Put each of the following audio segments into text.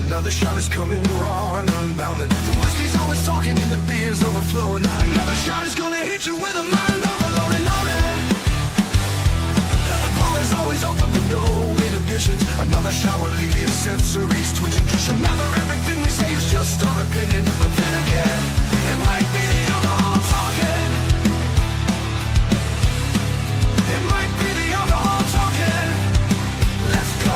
Another shot is coming raw and unbounded. The whiskey's always talking and the beer's overflowing. Another shot is gonna hit you with a mind overloaded, loaded. The ball is always open with no inhibitions. Another shot will leave your sensories twitching. Just remember everything we say is just our opinion. But then again, it might be the alcohol talking. It might be the alcohol talking. Let's go.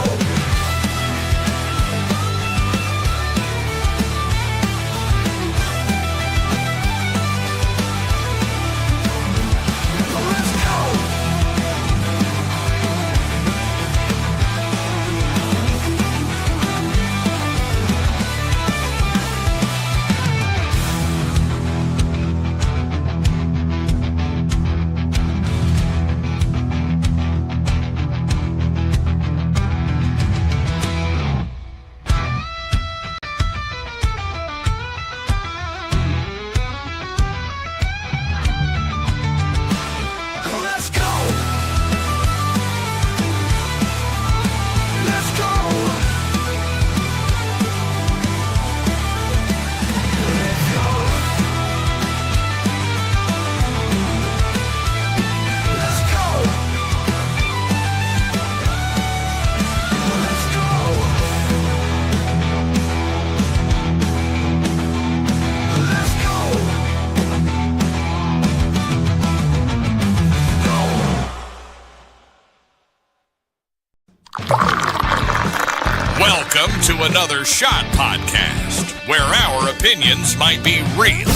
Welcome to Another Shot Podcast, where our opinions might be real,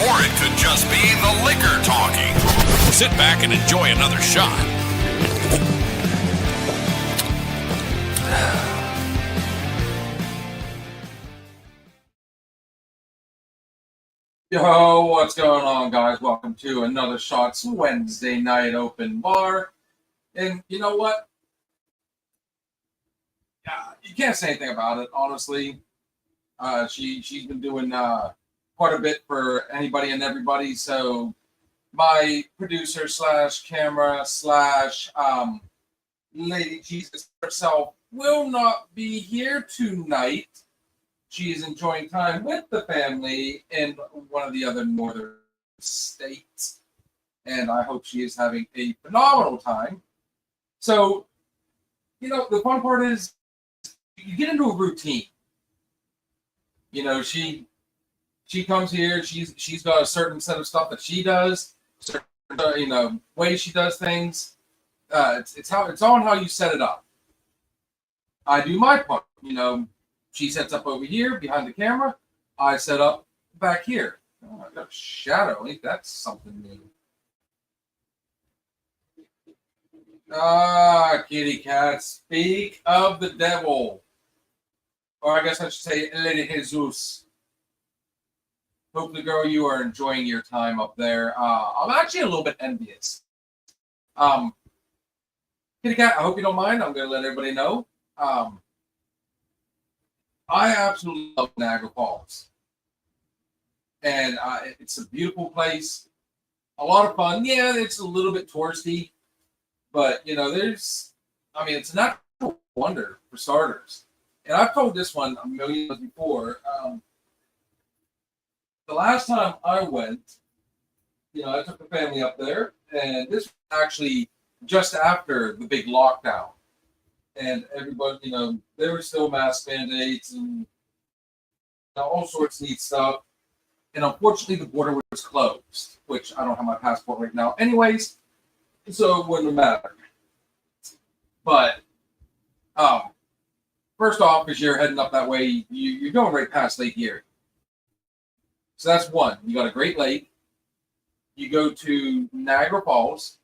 or it could just be the liquor talking. Sit back and enjoy another shot. Yo, what's going on, guys? Welcome to Another Shot's Wednesday night open bar. And you know what? You can't say anything about it, honestly. She's been doing quite a bit for anybody and everybody. So my producer slash camera slash Lady Jesus herself will not be here tonight. She is enjoying time with the family in one of the other northern states. And I hope she is having a phenomenal time. So, you know, the fun part is you get into a routine. You know, she comes here, she's got a certain set of stuff that she does, certain, way she does things. It's on how you set it up. I do my part, she sets up over here behind the camera. I set up back here. Oh, I got a shadow. I think that's something new. Ah, kitty cat, speak of the devil. Or I guess I should say, Lady Jesus. Hopefully, girl, you are enjoying your time up there. I'm actually a little bit envious. Kitty cat, I hope you don't mind. I'm going to let everybody know. I absolutely love Niagara Falls. And it's a beautiful place. A lot of fun. Yeah, it's a little bit touristy. But, it's a natural wonder for starters. And I've told this one a million times before. The last time I went, I took the family up there. And this was actually just after the big lockdown. And everybody, there were still mask mandates and all sorts of neat stuff. And unfortunately, the border was closed, which I don't have my passport right now. Anyways, so it wouldn't matter. But first off, as you're heading up that way, you're going right past Lake Erie. So that's one. You got a Great Lake. You go to Niagara Falls.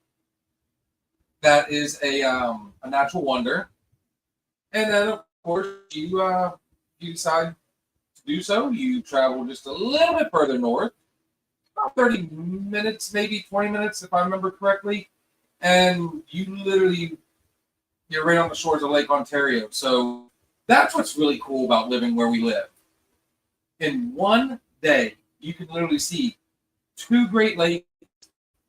That is a natural wonder. And then, of course, you decide to do so. You travel just a little bit further north, about 30 minutes, maybe 20 minutes, if I remember correctly. And you're right on the shores of Lake Ontario. So that's what's really cool about living where we live. In one day, you can literally see two Great Lakes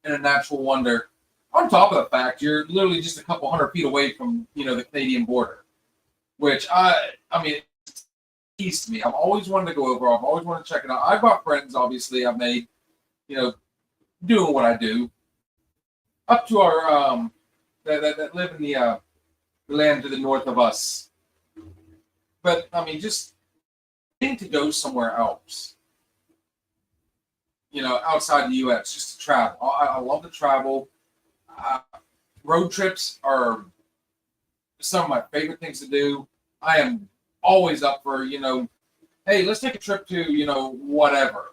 and a natural wonder. On top of the fact, you're literally just a couple hundred feet away from, the Canadian border. Which, it's piece to me. I've always wanted to go over. I've always wanted to check it out. I've got friends, obviously, I've made, doing what I do. Up to our that live in the land to the north of us. But I mean, just getting to go somewhere else, outside the U.S., just to travel. I love to travel. Road trips are some of my favorite things to do. I am always up for, hey, let's take a trip to, whatever.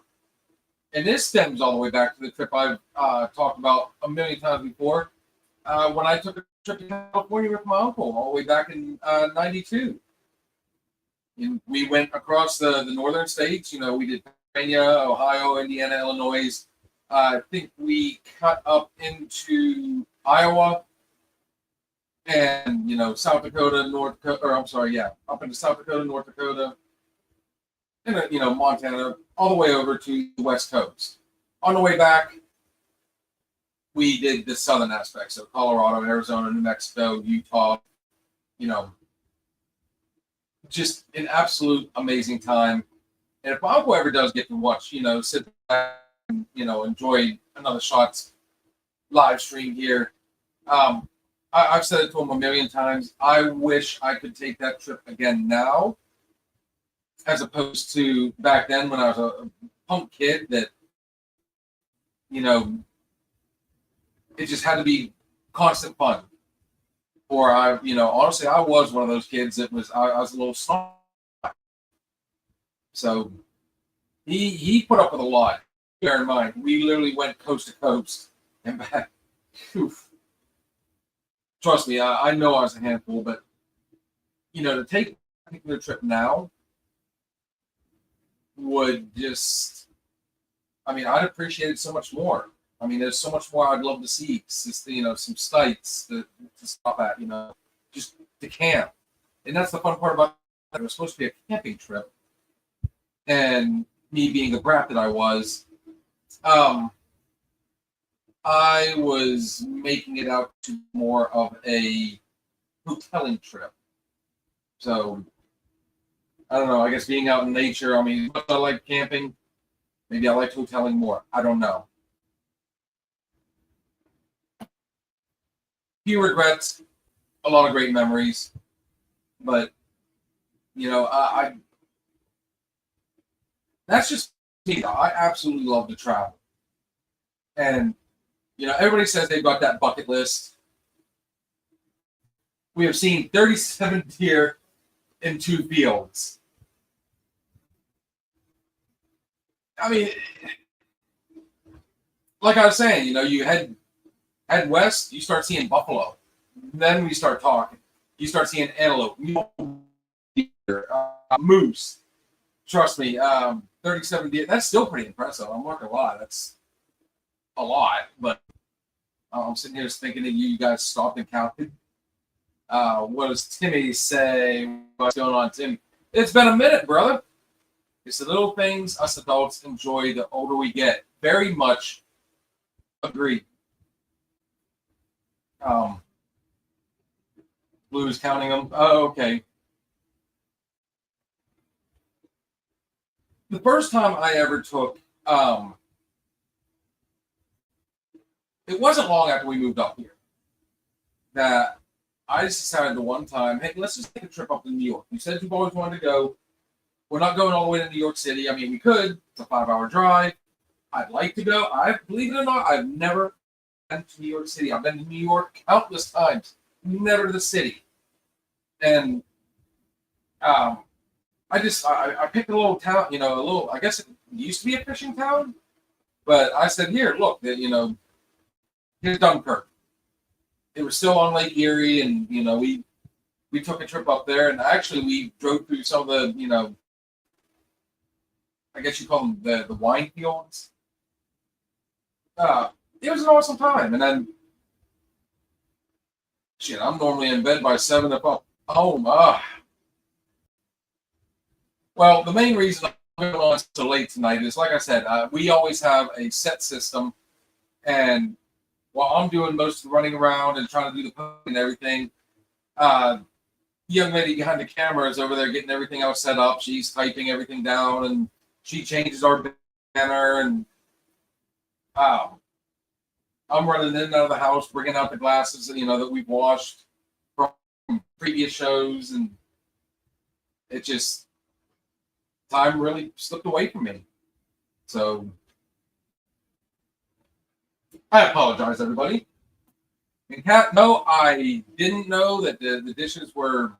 And this stems all the way back to the trip I've talked about a million times before, when I took a trip to California with my uncle all the way back in '92. And we went across the northern states. We did Pennsylvania, Ohio, Indiana, Illinois. I think we cut up into Iowa and, South Dakota, North Dakota, or I'm sorry, yeah, up into South Dakota, North Dakota, and, Montana, all the way over to the West Coast. On the way back, we did the southern aspect, so Colorado, Arizona, New Mexico, Utah, just an absolute amazing time. And if my uncle ever does get to watch, sit back and, enjoy another Shots live stream here, I've said it to him a million times. I wish I could take that trip again now, as opposed to back then when I was a punk kid that, it just had to be constant fun. Or honestly, I was one of those kids that I was a little smart. So he put up with a lot. Bear in mind, we literally went coast to coast and back. Oof. Trust me, I know I was a handful, but to take a particular trip now would just, I'd appreciate it so much more. There's so much more I'd love to see. Just, some sites to stop at, just to camp. And that's the fun part about it. It was supposed to be a camping trip. And me being the brat that I was making it out to more of a hoteling trip. So, I don't know. I guess being out in nature, much I like camping, maybe I like hoteling more. I don't know. Few regrets, a lot of great memories, but I that's just me. I absolutely love to travel, and everybody says they've got that bucket list. We have seen 37 deer in 2 fields. Like I was saying, you head west, you start seeing buffalo. Then we start talking. You start seeing antelope, moose. Trust me, 37 deer. That's still pretty impressive. I'm not gonna lie. That's a lot. But I'm sitting here thinking that you guys stopped and counted. What does Timmy say? What's going on, Tim? It's been a minute, brother. It's the little things us adults enjoy the older we get. Very much agree. Blue's counting them. Oh, okay. The first time I ever took, it wasn't long after we moved up here that I just decided the one time, hey, let's just take a trip up to New York. You said you've always wanted to go. We're not going all the way to New York City. We could. It's a 5-hour drive. I'd like to go. Believe it or not, I've never been to New York City. I've been to New York countless times. Never to the city. And I picked a little town, I guess it used to be a fishing town. But I said, here, look, here's Dunkirk. It was still on Lake Erie, and, we took a trip up there, and actually we drove through some of the, I guess you call them the wine fields. It was an awesome time. And then, I'm normally in bed by 7 if I'm home. Well, the main reason I'm going on so late tonight is, like I said, we always have a set system. And while I'm doing most of the running around and trying to do the post and everything, young lady behind the camera is over there getting everything else set up. She's typing everything down, and she changes our banner, and I'm running in and out of the house, bringing out the glasses, that we've washed from previous shows, and it just time really slipped away from me. So I apologize, everybody. And Kat, no, I didn't know that the dishes were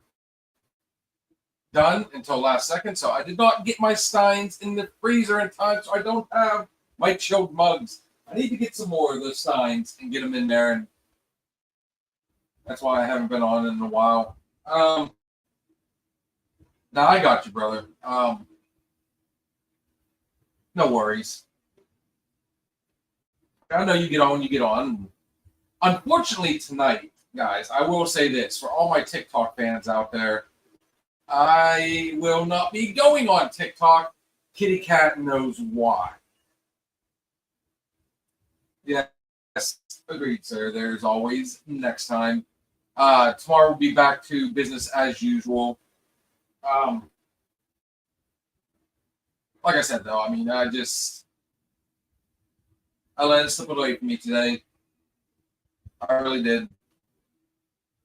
done until last second, so I did not get my steins in the freezer in time, so I don't have my chilled mugs. I need to get some more of those steins and get them in there, and that's why I haven't been on in a while. Now I got you, brother. No worries. I know you get on. Unfortunately, tonight, guys, I will say this for all my TikTok fans out there. I will not be going on TikTok. Kitty Cat knows why. Yes, agreed, sir. There's always next time. Tomorrow we'll be back to business as usual. Like I said, though, I mean, I let it slip away from me today. I really did.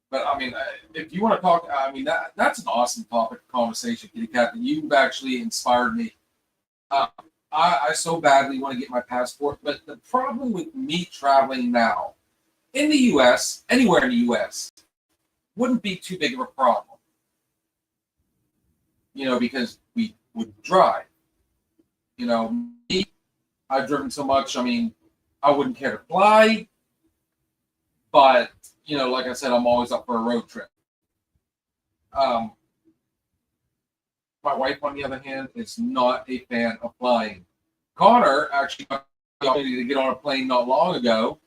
But I mean, if you want to talk, I mean, that's an awesome topic of conversation, Kitty Cat. You've actually inspired me. I so badly want to get my passport, but the problem with me traveling now in the U.S., anywhere in the U.S., wouldn't be too big of a problem. Because we would drive. Me, I've driven so much, I mean, I wouldn't care to fly. But, like I said, I'm always up for a road trip. My wife, on the other hand, is not a fan of flying. Connor actually got the opportunity to get on a plane not long ago.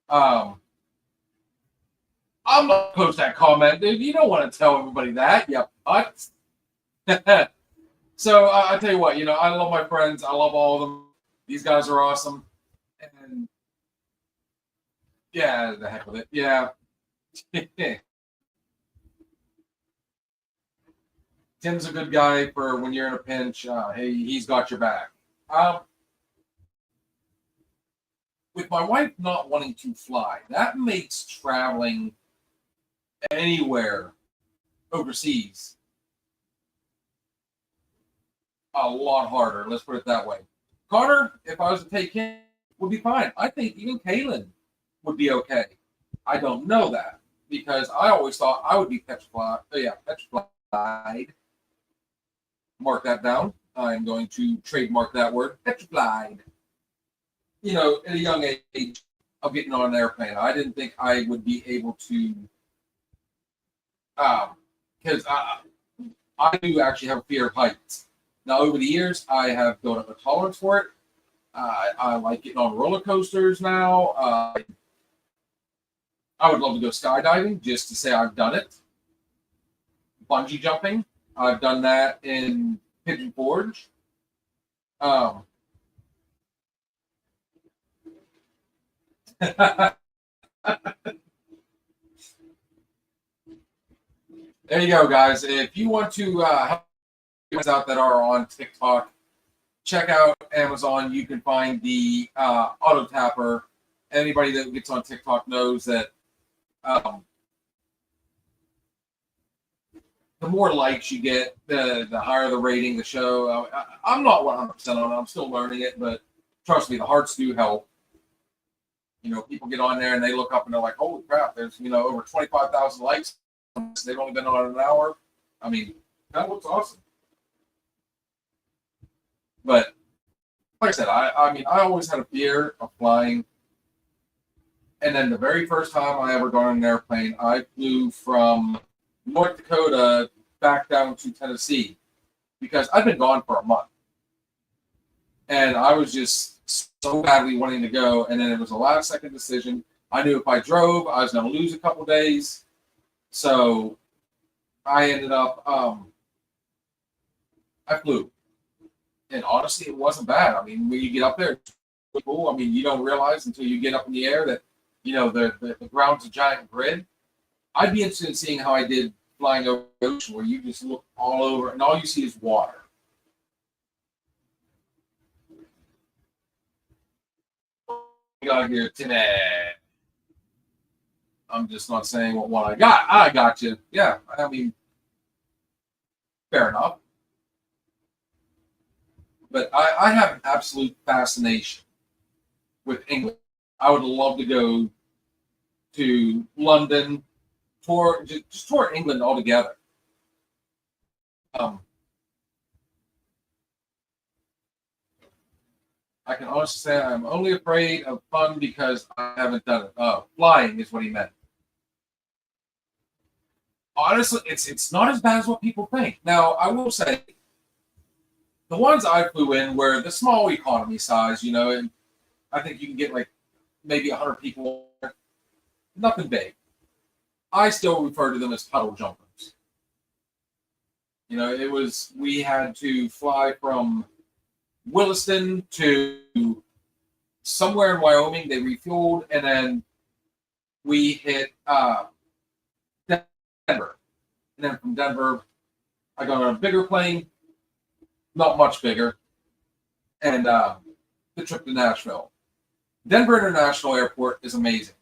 I'm not going to post that comment, dude. You don't want to tell everybody that, you putz. So I tell you what, I love my friends. I love all of them. These guys are awesome. And yeah, the heck with it. Yeah. Tim's a good guy for when you're in a pinch. Hey, he's got your back. With my wife not wanting to fly, that makes traveling anywhere overseas a lot harder. Let's put it that way. Connor, if I was to take him, would be fine. I think even Kaylin would be okay. I don't know that because I always thought I would be petrified. Oh, yeah, petrified. Mark that down. I'm going to trademark that word, petrified. At a young age of getting on an airplane, I didn't think I would be able to, because I do actually have a fear of heights. Now, over the years, I have built up a tolerance for it. I like getting on roller coasters now. I would love to go skydiving just to say I've done it. Bungee jumping, I've done that in Pigeon Forge. There you go, guys. If you want to help you guys out that are on TikTok, check out Amazon. You can find the auto tapper. Anybody that gets on TikTok knows that the more likes you get, the higher the rating the show. I'm not 100% on it. I'm still learning it, but trust me, the hearts do help. People get on there and they look up and they're like, holy crap, there's, over 25,000 likes. They've only been on an hour. I mean, that looks awesome. But like I said, I mean, I always had a fear of flying. And then the very first time I ever got on an airplane, I flew from North Dakota back down to Tennessee because I'd been gone for a month. And I was just so badly wanting to go. And then it was a last second decision. I knew if I drove, I was going to lose a couple days. So I ended up, I flew. And honestly, it wasn't bad. I mean, when you get up there, it's cool. I mean, you don't realize until you get up in the air that, the ground's a giant grid. I'd be interested in seeing how I did flying over the ocean, where you just look all over and all you see is water. Got here today. I'm just not saying what one I got. I got you. Yeah, I mean, fair enough. But I have an absolute fascination with England. I would love to go to London, just tour England altogether. I can honestly say I'm only afraid of fun because I haven't done it. Flying is what he meant. Honestly, it's not as bad as what people think. Now, I will say, the ones I flew in were the small economy size, and I think you can get like maybe 100 people. Nothing big. I still refer to them as puddle jumpers. We had to fly from Williston to somewhere in Wyoming. They refueled, and then we hit Denver. And then from Denver, I got on a bigger plane, not much bigger, and the trip to Nashville. Denver International Airport is amazing.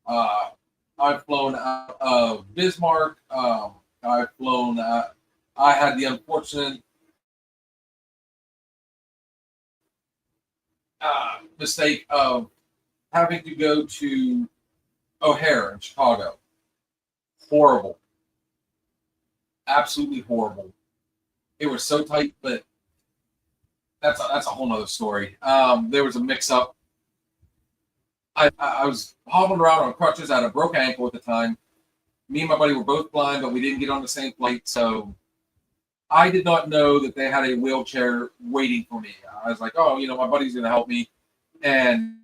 I've flown out of Bismarck. I've flown. I had the unfortunate mistake of having to go to O'Hare in Chicago. Horrible. Absolutely horrible. It was so tight, but that's a whole nother story. There was a mix-up. I was hobbling around on crutches. I had a broke ankle at the time. Me and my buddy were both blind, but we didn't get on the same flight, so I did not know that they had a wheelchair waiting for me. I was like, oh, my buddy's going to help me. And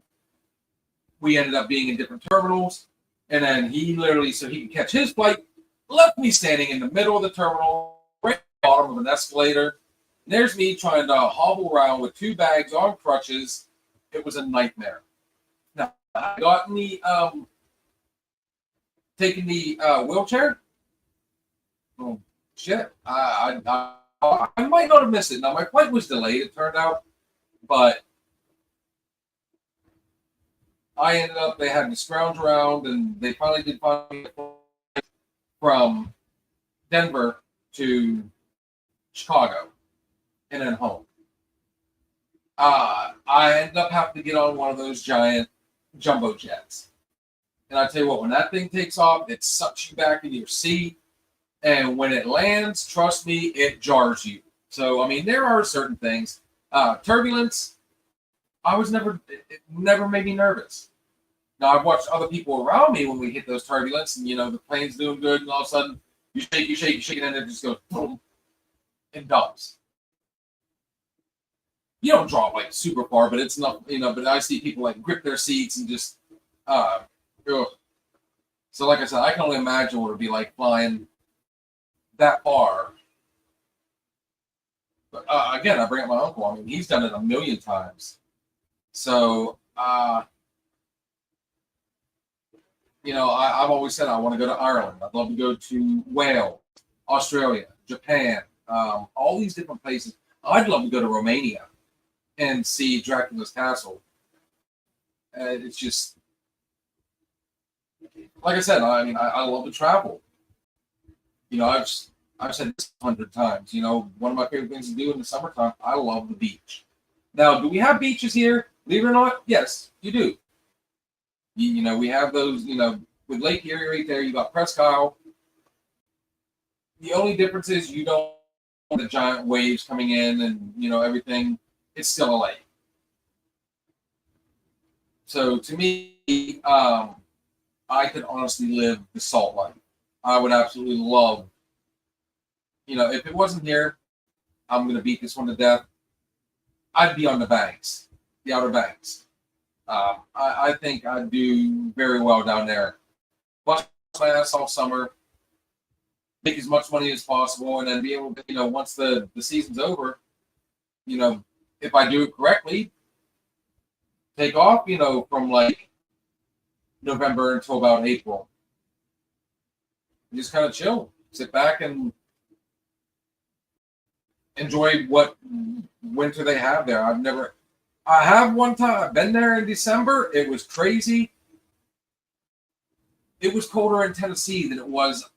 we ended up being in different terminals. And then he literally, so he could catch his flight, left me standing in the middle of the terminal, right at the bottom of an escalator. And there's me trying to hobble around with 2 bags on crutches. It was a nightmare. Now, I got in the, taking the wheelchair. Oh, shit. I might not have missed it. Now, my flight was delayed, it turned out. But I ended up, they had to scrounge around, and they finally did find me from Denver to Chicago and then home. I ended up having to get on one of those giant jumbo jets. And I tell you what, when that thing takes off, it sucks you back into your seat. And when it lands, trust me, it jars you. So, I mean, there are certain things. Turbulence, it never made me nervous. Now, I've watched other people around me when we hit those turbulence, and, the plane's doing good, and all of a sudden, you shake, and it just goes boom, and dumps. You don't drop, like, super far, but it's not, but I see people, like, grip their seats and just, ugh. So, like I said, I can only imagine what it would be like flying that far. But, again, I bring up my uncle. I mean, he's done it a million times. So, I've always said I want to go to Ireland. I'd love to go to Wales, Australia, Japan, all these different places. I'd love to go to Romania and see Dracula's castle. It's just, like I said, I mean, I love to travel. I've said this 100 times. One of my favorite things to do in the summertime, I love the beach. Now, do we have beaches here? Believe it or not, yes, you do. We have those, with Lake Erie right there, you got Presque Isle. The only difference is you don't want the giant waves coming in and, everything. It's still a lake. So to me, I could honestly live the salt life. I would absolutely love, if it wasn't here, I'm going to beat this one to death. I'd be on the banks, the Outer Banks. I think I'd do very well down there. Bust my ass all summer, make as much money as possible, and then be able to, once the season's over, if I do it correctly, take off, from like November until about April. You just kind of chill, sit back and enjoy what winter they have there. I have one time, I've been there in December. It was crazy. It was colder in Tennessee than it was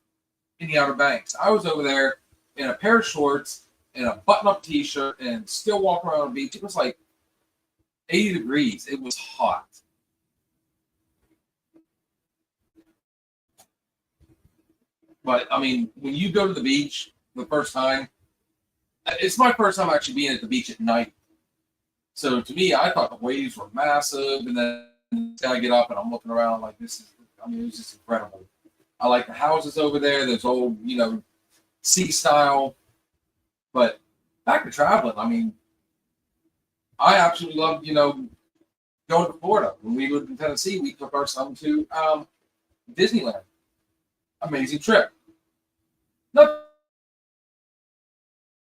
in the Outer Banks. I was over there in a pair of shorts and a button-up t-shirt and still walking around the beach. It was like 80 degrees. It was hot. But, I mean, when you go to the beach the first time, it's my first time actually being at the beach at night. So to me, I thought the waves were massive, and then I get up and I'm looking around like this is, I mean, it was just incredible. I like the houses over there, those old, sea style. But back to traveling, I mean, I absolutely loved, going to Florida. When we lived in Tennessee, we took our son to Disneyland. Amazing trip. Not a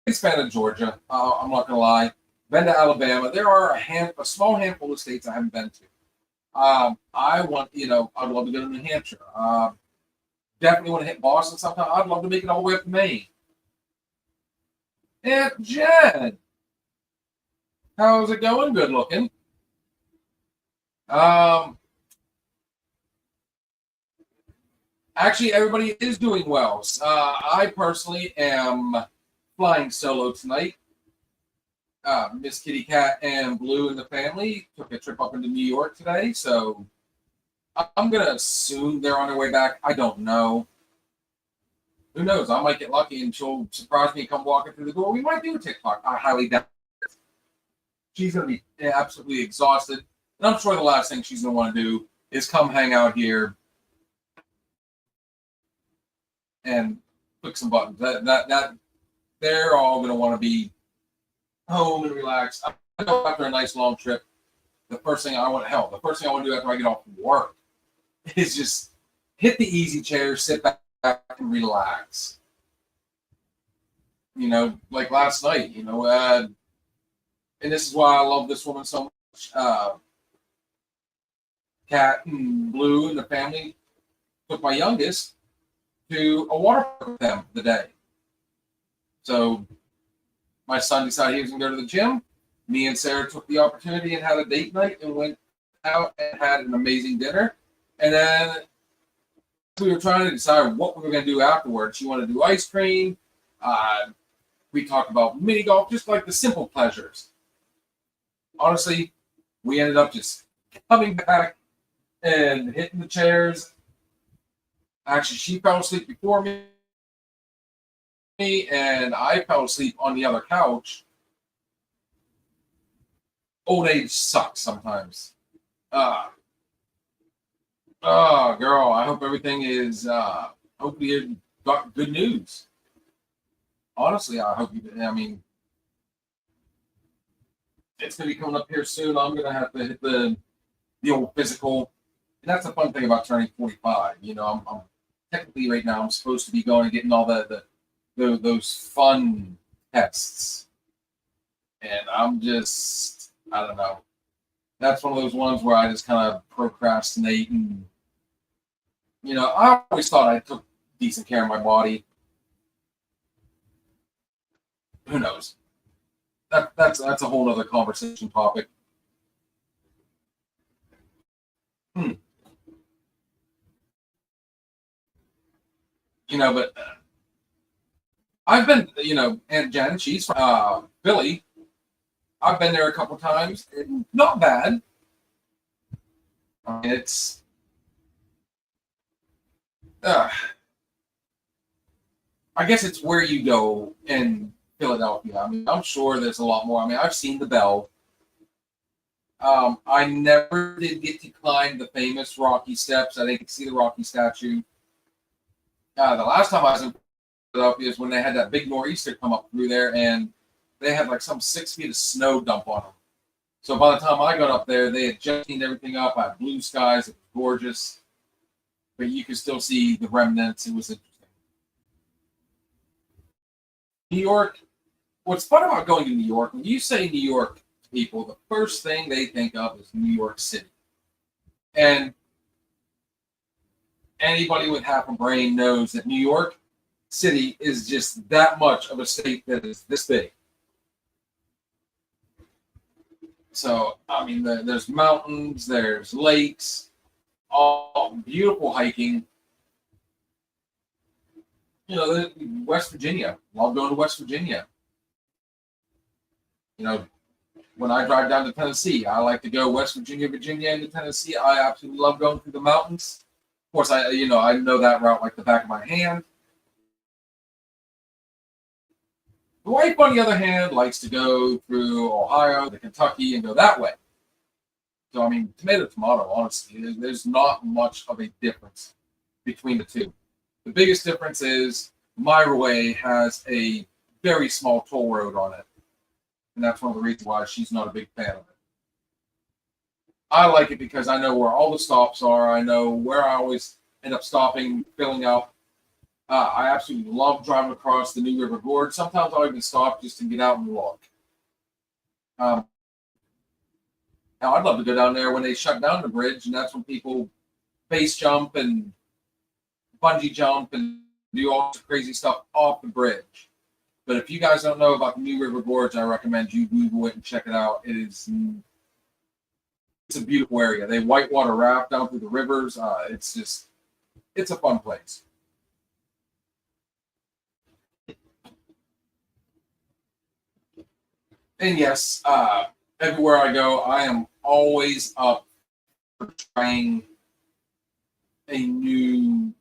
big fan of Georgia. I'm not gonna lie. Been to Alabama. There are a small handful of states I haven't been to. I want, I'd love to go to New Hampshire. Definitely want to hit Boston sometime. I'd love to make it all the way up to Maine. Aunt Jen, how's it going? Good looking. Actually, everybody is doing well. I personally am flying solo tonight. Miss Kitty Cat and Blue and the family took a trip up into New York today, so I'm going to assume they're on their way back. I don't know. Who knows? I might get lucky and she'll surprise me and come walking through the door. We might do a TikTok. I highly doubt it. She's going to be absolutely exhausted. And I'm sure the last thing she's going to want to do is come hang out here and click some buttons. That they're all going to want to be home and relax. I know after a nice long trip, the first thing I want to do after I get off from work is just hit the easy chair, sit back and relax. Like last night, and this is why I love this woman so much. Cat and Blue and the family took my youngest to a water park with them the day. So my son decided he was going to go to the gym. Me and Sarah took the opportunity and had a date night and went out and had an amazing dinner. And then we were trying to decide what we were going to do afterwards. She wanted to do ice cream. We talked about mini golf, just like the simple pleasures. Honestly, we ended up just coming back and hitting the chairs. Actually, she fell asleep before me, and I fell asleep on the other couch. Old age sucks sometimes. Girl, I hope everything is, hopefully you got good news. Honestly, I hope it's going to be coming up here soon. I'm going to have to hit the old physical. And that's the fun thing about turning 45. I'm technically right now, I'm supposed to be going and getting all those fun tests. And I'm just, I don't know. That's one of those ones where I just kind of procrastinate. And, I always thought I took decent care of my body. Who knows? That's a whole other conversation topic. But I've been, Aunt Jen, she's from Philly. I've been there a couple times. Not bad. It's I guess it's where you go in Philadelphia. I'm sure there's a lot more. I've seen the Bell. I never did get to climb the famous Rocky Steps. I didn't get to see the Rocky statue. The last time I was in Philadelphia is when they had that big nor'easter come up through there, and they had like some 6 feet of snow dump on them. So by the time I got up there, they had just cleaned everything up. I had blue skies. It was gorgeous. But you could still see the remnants. It was interesting. New York. What's fun about going to New York, when you say New York to people, the first thing they think of is New York City. And anybody with half a brain knows that New York City is just that much of a state that is this big. So, I mean, there's mountains, there's lakes, all beautiful hiking. You know, West Virginia. Love going to West Virginia. You know, when I drive down to Tennessee, I like to go West Virginia, into Tennessee. I absolutely love going through the mountains. Of course, I know that route like the back of my hand. The wife, on the other hand, likes to go through Ohio to Kentucky and go that way. So, I mean, tomato, honestly, there's not much of a difference between the two. The biggest difference is my way has a very small toll road on it. And that's one of the reasons why she's not a big fan of it. I like it because I know where all the stops are. I know where I always end up stopping, filling up. I absolutely love driving across the New River Gorge. Sometimes I'll even stop just to get out and walk. Now, I'd love to go down there when they shut down the bridge, and that's when people base jump and bungee jump and do all this crazy stuff off the bridge. But if you guys don't know about the New River Gorge, I recommend you Google it and check it out. It's a beautiful area. They whitewater raft down through the rivers. It's a fun place. And yes, everywhere I go, I am always up for trying a new.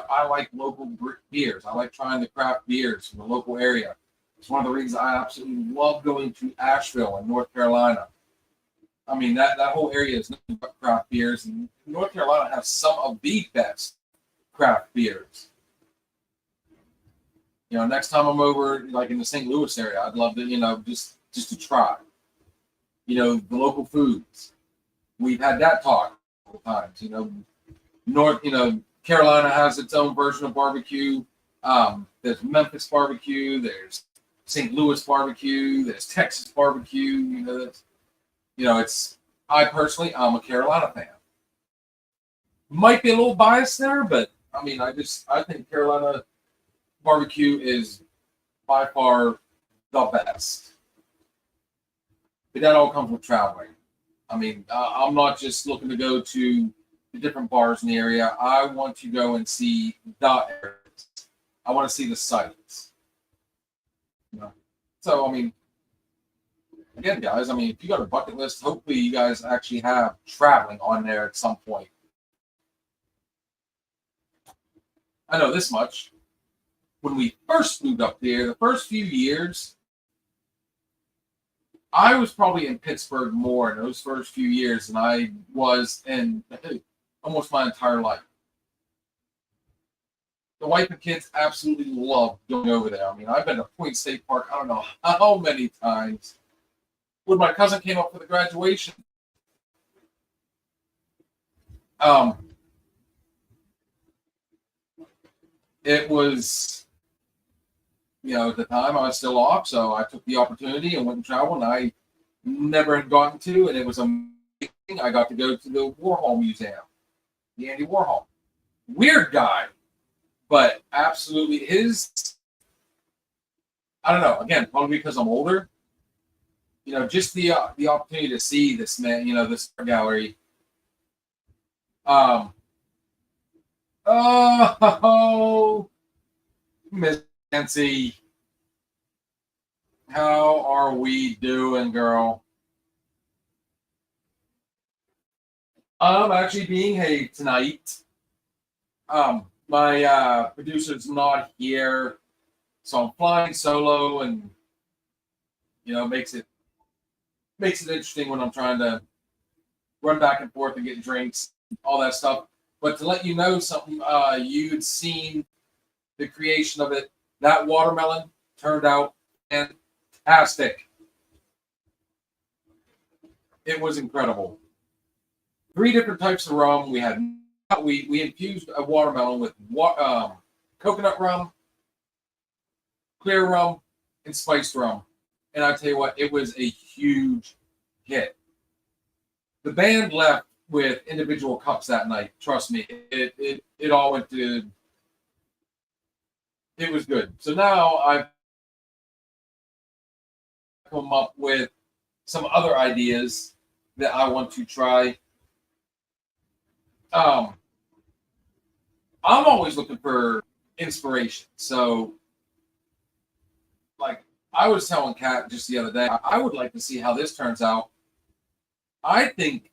I like local beers. I like trying the craft beers from the local area. It's one of the reasons I absolutely love going to Asheville in North Carolina. I mean, that whole area is nothing but craft beers, and North Carolina has some of the best craft beers. Next time I'm over, like in the St. Louis area, I'd love to, just to try. The local foods. We've had that talk a couple times. Carolina has its own version of barbecue. There's Memphis barbecue. There's St. Louis barbecue. There's Texas barbecue. I personally, I'm a Carolina fan. Might be a little biased there, but I mean, I think Carolina barbecue is by far the best. But that all comes with traveling. I mean, I'm not just looking to go to the different bars in the area. I want to go and see the areas. I want to see the sights. So, I mean, again, guys, if you got a bucket list, hopefully you guys actually have traveling on there at some point. I know this much. When we first moved up there, the first few years, I was probably in Pittsburgh more in those first few years than I was in almost my entire life. The wife and kids absolutely love going over there. I've been to Point State Park, I don't know how many times. When my cousin came up for the graduation, it was, at the time I was still off, so I took the opportunity and went and traveled, and I never had gotten to, and it was amazing. I got to go to the Warhol Museum, the Andy Warhol. Weird guy, but absolutely I don't know, again, probably because I'm older, just the opportunity to see this man, this gallery. Miss Nancy, how are we doing, girl? I'm actually being Hayed tonight. My producer's not here, so I'm flying solo, and makes it interesting when I'm trying to run back and forth and get drinks, all that stuff. But to let you know something, you'd seen the creation of it. That watermelon turned out fantastic. It was incredible. 3 different types of rum. We infused a watermelon with coconut rum, clear rum, and spiced rum. And I tell you what, it was a huge hit. The band left with individual cups that night. Trust me, it all went to. It was good. So now I've come up with some other ideas that I want to try. I'm always looking for inspiration. So, like I was telling Kat just the other day, I would like to see how this turns out. I think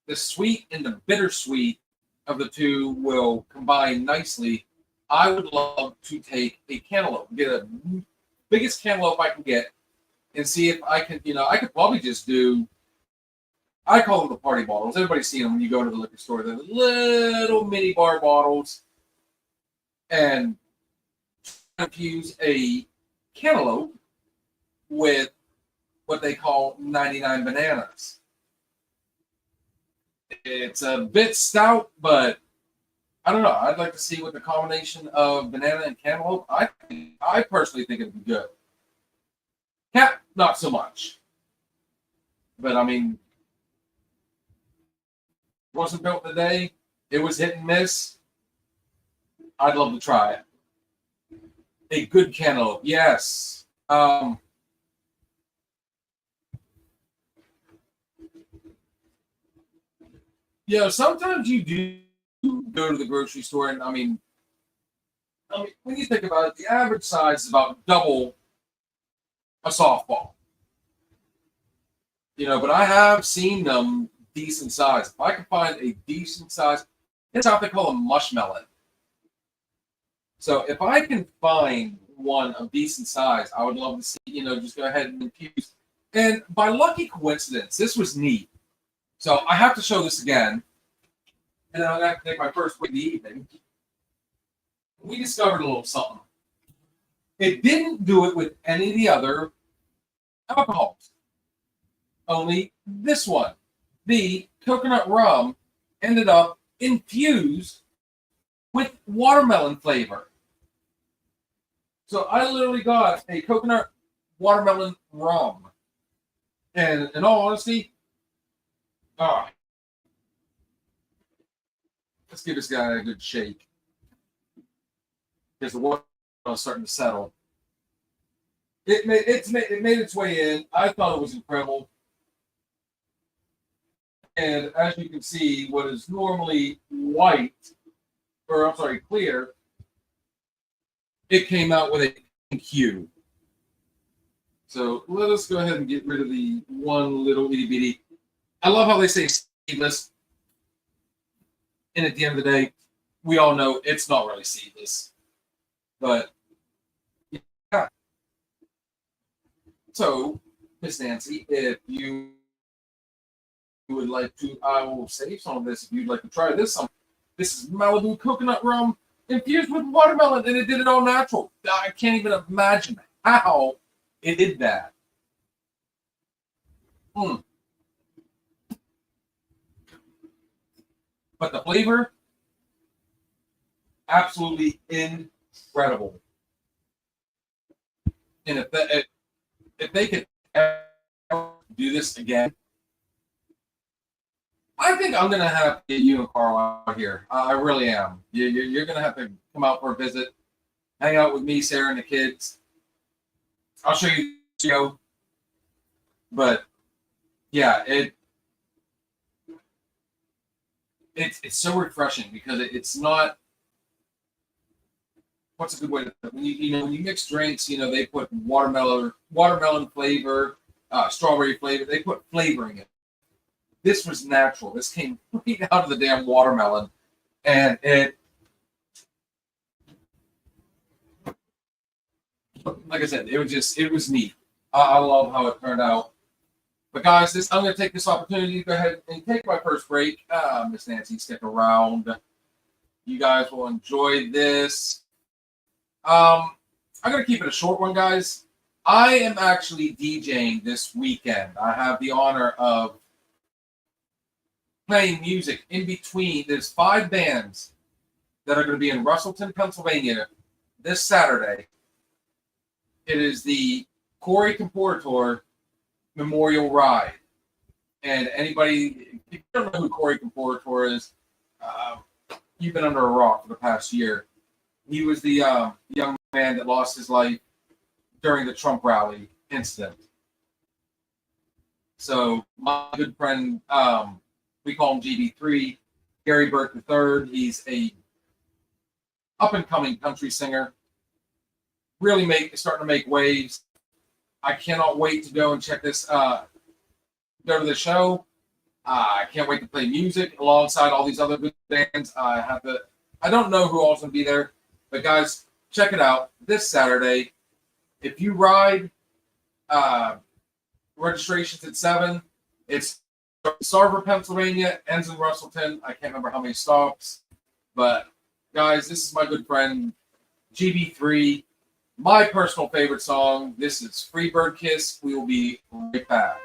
the sweet and the bittersweet of the two will combine nicely. I would love to take a cantaloupe, get a biggest cantaloupe I can get, and see if I can, I could probably just do, I call them the party bottles. Everybody's seen them when you go to the liquor store. They're the little mini bar bottles. And infuse a cantaloupe with what they call 99 bananas. It's a bit stout, but I don't know. I'd like to see what the combination of banana and cantaloupe. I personally think it'd be good. Cat, not so much. But I mean, wasn't built in a day. It was hit and miss. I'd love to try it. A good cantaloupe, yes. Sometimes you do go to the grocery store, and I mean, when you think about it, the average size is about double a softball. But I have seen them decent size. If I can find a decent size, it's what they call a mushmelon. So if I can find one of decent size, I would love to see, just go ahead and infuse. And by lucky coincidence, this was neat. So I have to show this again. And then I'm going to take my first break in the evening. We discovered a little something. It didn't do it with any of the other alcohols. Only this one. The coconut rum ended up infused with watermelon flavor. So I literally got a coconut watermelon rum. And in all honesty, let's give this guy a good shake. Because the water is starting to settle. It made its way in. I thought it was incredible. And as you can see, what is normally clear, it came out with a pink hue. So let us go ahead and get rid of the one little itty bitty. I love how they say seedless. And at the end of the day, we all know it's not really seedless. But yeah. So, Miss Nancy, if you would like to, I will save some of this if you'd like to try this. This is Malibu coconut rum infused with watermelon, and it did it all natural. I can't even imagine how it did that. But the flavor, absolutely incredible. And if they could ever do this again, I think I'm going to have to get you and Carl out here. I really am. You're going to have to come out for a visit, hang out with me, Sarah, and the kids. I'll show you the show. But, yeah, it's so refreshing because it's not. What's a good way to put it? When you mix drinks, they put watermelon flavor, strawberry flavor. They put flavoring in it. This was natural. This came right out of the damn watermelon, and like I said, it was neat. I love how it turned out. But guys, I'm going to take this opportunity to go ahead and take my first break. Miss Nancy, stick around. You guys will enjoy this. I'm going to keep it a short one, guys. I am actually DJing this weekend. I have the honor of playing music in between. There's 5 bands that are going to be in Russellton, Pennsylvania this Saturday. It is the Corey Comportor Memorial Ride. And anybody, if you don't know who Corey Comportor is, you've been under a rock for the past year. He was the young man that lost his life during the Trump rally incident. So my good friend, we call him GB3, Gary Burke III. He's a up-and-coming country singer. Really starting to make waves. I cannot wait to go and check this. Go to the show. I can't wait to play music alongside all these other good bands. I don't know who all's gonna be there, but guys, check it out this Saturday. If you ride, registration's at 7. It's Sarver, Pennsylvania, ends in Russellton. I can't remember how many stops, but guys, this is my good friend GB3. My personal favorite song. This is Freebird Kiss. We will be right back.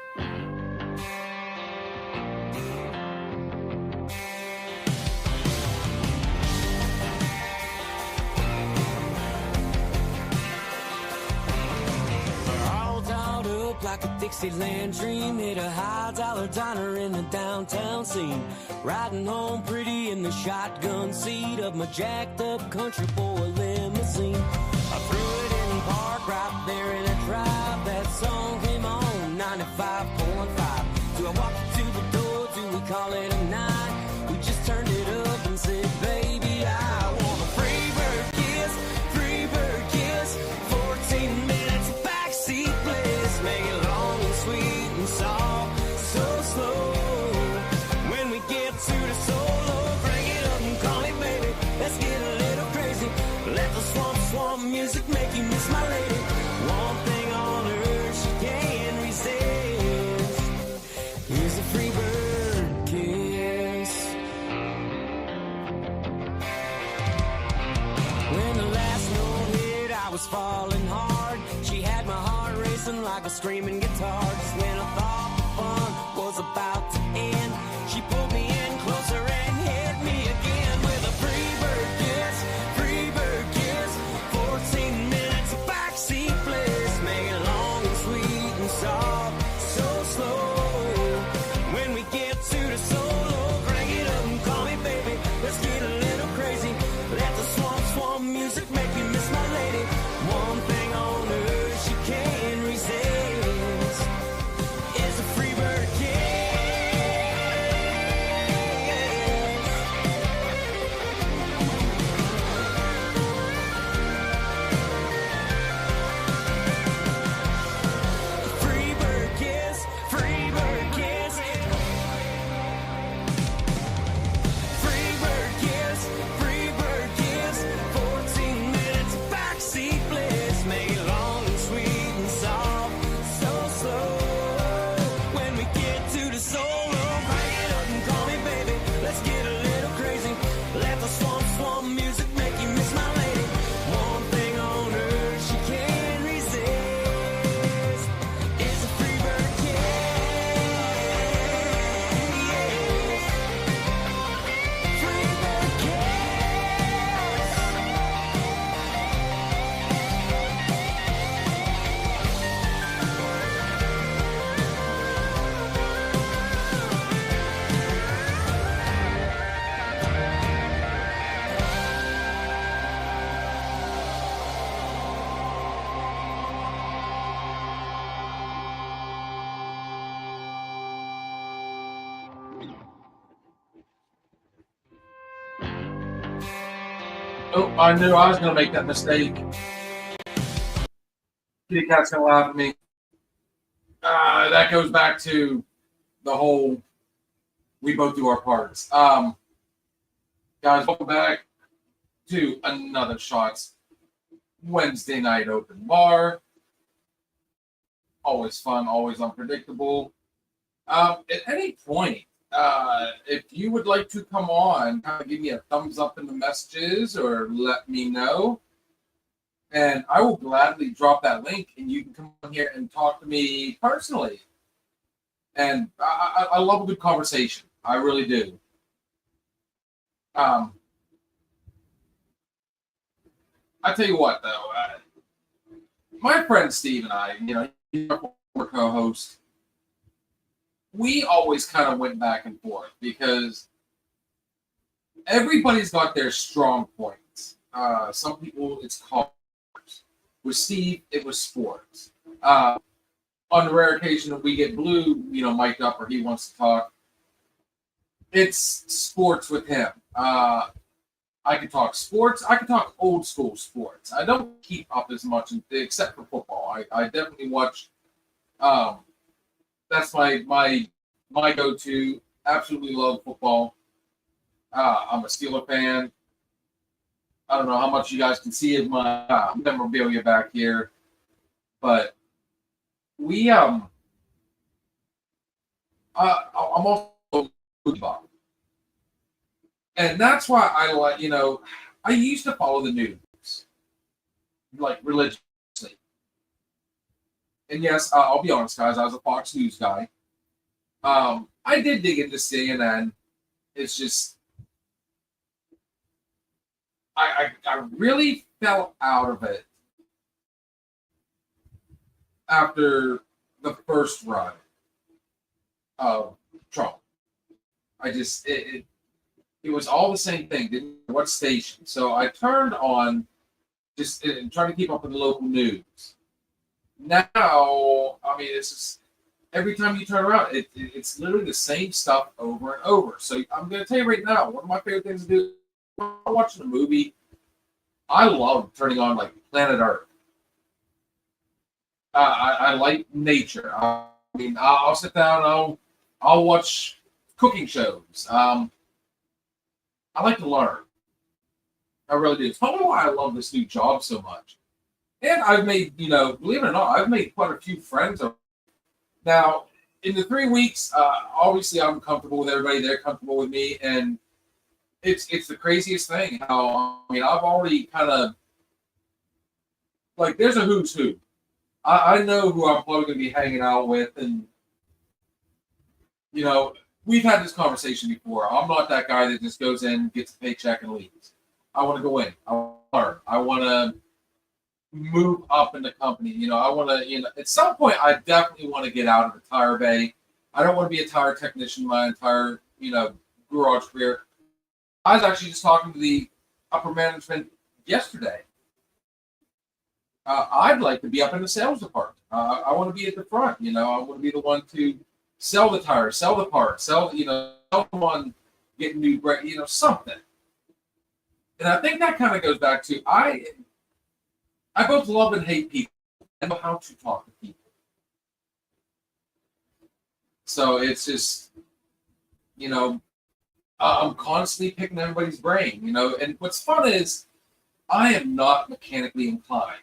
Like a Dixieland dream, hit a high-dollar diner in the downtown scene. Riding home pretty in the shotgun seat of my jacked-up country boy limousine. I threw it in park right there in a drive. That song came on 95.5. Do I walk to the door? Do we call it a night? We just turned it up and said, baby, I want a Freebird kiss, Freebird kiss. 14 minutes of backseat bliss, make it long and sweet and soft, so slow. When we get to the solo, bring it up and call me baby. Let's get a little crazy. Let the swamp music make you miss my lady. One thing on earth she can't resist is a Freebird kiss. When the last note hit, I was falling hard. She had my heart racing like a screaming guitar. Just when I thought the fun was about to end, she pulled me in closer and hit me again with a Freebird kiss, Freebird kiss. 14 minutes of backseat bliss, make it long and sweet and soft, so slow. When we get to the solo, crank it up and call me baby. Let's get a little crazy. Let the swamp music make you miss my lady. One thing on earth she can't resist is a Freebird kiss. Freebird kiss, Freebird kiss. Freebird kiss, Freebird kiss. 14 minutes of backseat bliss, make it long and sweet and soft, so slow. When we get to the solo, bring it up and call me baby. Let's get a little crazy. Let the swamp music make you miss my lady. One thing on earth she can't resist is a Freebird kiss. Freebird kiss. Oh, I knew I was going to make that mistake. Kitty Cat's going to laugh at me. That goes back to the whole we both do our parts. Guys, welcome back to another Shots Wednesday night open bar. Always fun, always unpredictable. At any point, if you would like to come on, kind of give me a thumbs up in the messages or let me know. And I will gladly drop that link and you can come on here and talk to me personally. And I love a good conversation. I really do. I tell you what, though, my friend Steve and I, he's our former co-host. we always kind of went back and forth because everybody's got their strong points. Some people, it's cars. With Steve, it was sports. On the rare occasion that we get Blue, mic'd up or he wants to talk, it's sports with him. I can talk sports. I can talk old school sports. I don't keep up as much, except for football. I definitely watch. That's my go-to. Absolutely love football. I'm a Steeler fan. I don't know how much you guys can see of my memorabilia back here, but I'm also football. And that's why I like, I used to follow the news, like religiously. And yes, I'll be honest, guys, I was a Fox News guy. I did dig into CNN. It's just, I really fell out of it after the first run of Trump. It was all the same thing. Didn't know what station. So I turned on just trying to keep up with the local news. Now, I mean, it's just every time you turn around, it's literally the same stuff over and over. So I'm going to tell you right now, one of my favorite things to do when I'm watching a movie, I love turning on like Planet Earth. I like nature. I mean, I'll sit down and I'll watch cooking shows. I like to learn. I really do. It's probably why I love this new job so much. And I've made, believe it or not, I've made quite a few friends. Now, in the 3 weeks, obviously I'm comfortable with everybody. They're comfortable with me. And it's the craziest thing how, I've already kind of, like, there's a who's who. I know who I'm probably going to be hanging out with. And, we've had this conversation before. I'm not that guy that just goes in, gets a paycheck, and leaves. I want to go in. I want to learn. I want to move up in the company. I want to, at some point, I definitely want to get out of the tire bay. I don't want to be a tire technician my entire, garage career. I was actually just talking to the upper management yesterday. I'd like to be up in the sales department. I want to be at the front. I want to be the one to sell the tires, sell the parts, sell someone getting new brake, something. And I think that kind of goes back to I both love and hate people. I know how to talk to people. So it's just, I'm constantly picking everybody's brain, and what's fun is I am not mechanically inclined.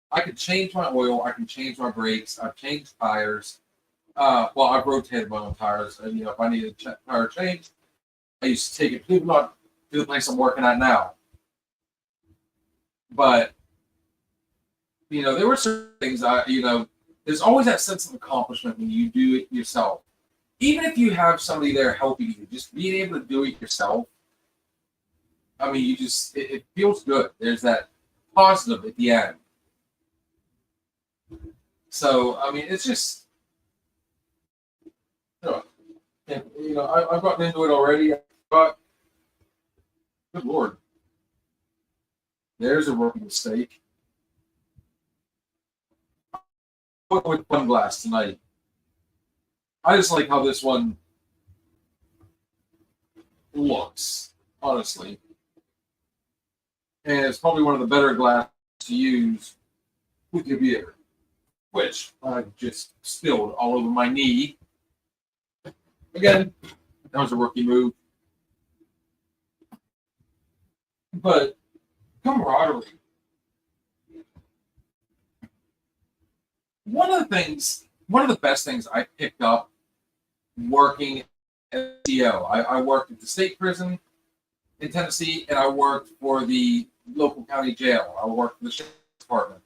I can change my oil, I can change my brakes, I've changed tires. I've rotated my own tires. And, if I need a tire change, I used to take it to the place I'm working at now. But, there were certain things, there's always that sense of accomplishment when you do it yourself. Even if you have somebody there helping you, just being able to do it yourself, it feels good. There's that positive at the end. So, it's just, I've gotten into it already, but good Lord. There's a rookie mistake. I went with one glass tonight. I just like how this one looks, honestly. And it's probably one of the better glasses to use with your beer, which I just spilled all over my knee. Again, that was a rookie move. But camaraderie. One of the best things I picked up working at CO. I worked at the state prison in Tennessee, and I worked for the local county jail. I worked for the sheriff's department.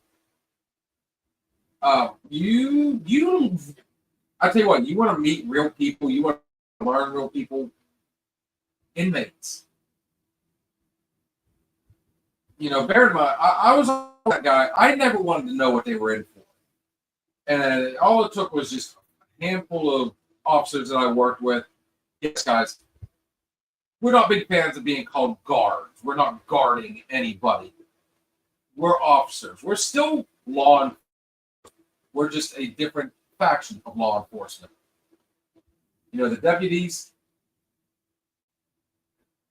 I tell you what, you want to meet real people, you want to learn real people, inmates. Bear in mind, I was that guy. I never wanted to know what they were in for. And all it took was just handful of officers that I worked with, yes, guys, we're not big fans of being called guards. We're not guarding anybody. We're officers. We're still law enforcement. We're just a different faction of law enforcement. You know, the deputies,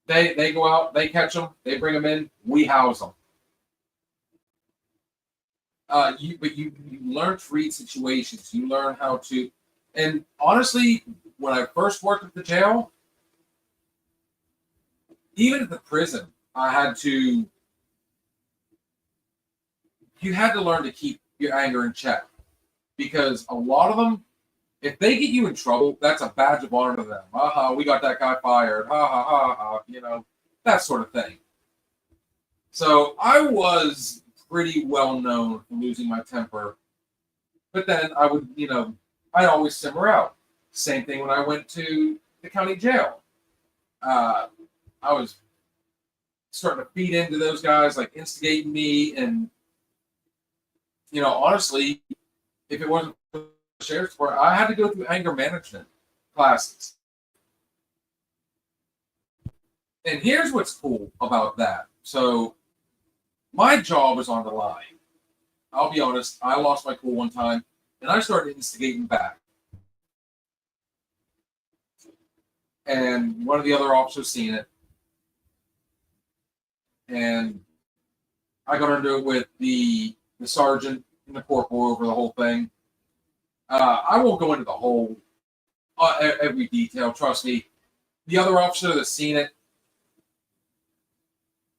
they go out, they catch them, they bring them in, we house them. You learn to read situations. You learn how to, and honestly, when I first worked at the jail, even at the prison, you had to learn to keep your anger in check, because a lot of them, if they get you in trouble, that's a badge of honor to them. We got that guy fired. You know, that sort of thing. So I was pretty well known for losing my temper, but then I would, you know, I'd always simmer out. Same thing when I went to the county jail. I was starting to feed into those guys, like instigating me, and you know, honestly, if it wasn't for the sheriff's department, I had to go through anger management classes. And here's what's cool about that. So my job was on the line. I'll be honest, I lost my cool one time, and I started instigating back. And one of the other officers seen it. And I got into it with the sergeant and the corporal over the whole thing. I won't go into the whole every detail. Trust me, the other officer that's seen it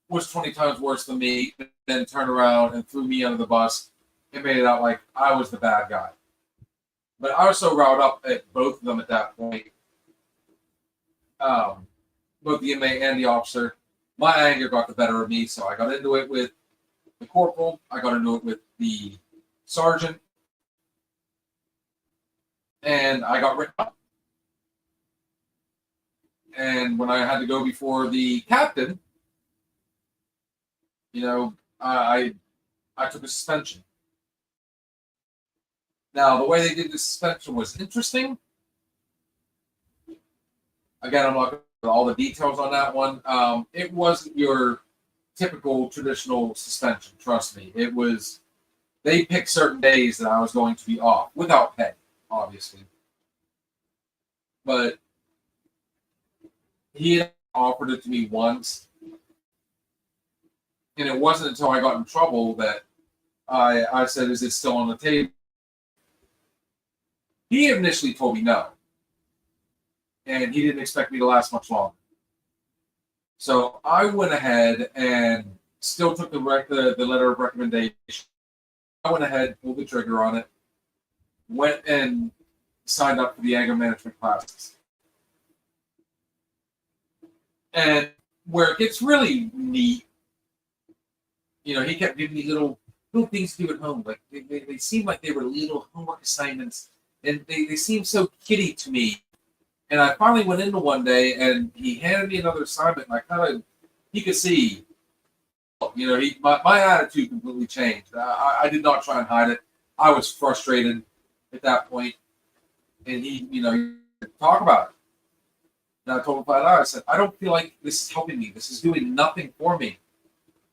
was 20 times worse than me. Then turned around and threw me under the bus and made it out like I was the bad guy. But I was so riled up at both of them at that point, both the inmate and the officer. My anger got the better of me, so I got into it with the corporal. I got into it with the sergeant, and I got written up. And when I had to go before the captain, you know, I took a suspension. Now, the way they did the suspension was interesting. Again, I'm not going to go into all the details on that one. It wasn't your typical traditional suspension, trust me. It was, they picked certain days that I was going to be off, without pay, obviously. But he had offered it to me once, and it wasn't until I got in trouble that I said, is it still on the table? He initially told me no, and he didn't expect me to last much longer. So I went ahead and still took the letter of recommendation. I went ahead, pulled the trigger on it, went and signed up for the anger management classes. And where it gets really neat, you know, he kept giving me little things to do at home. Like they seemed like they were little homework assignments, and they seemed so kiddie to me. And I finally went into one day, and he handed me another assignment, and he could see, you know, my attitude completely changed. I did not try and hide it. I was frustrated at that point, and he, you know, talk about it. And I told him flat out, I said, I don't feel like this is helping me. This is doing nothing for me.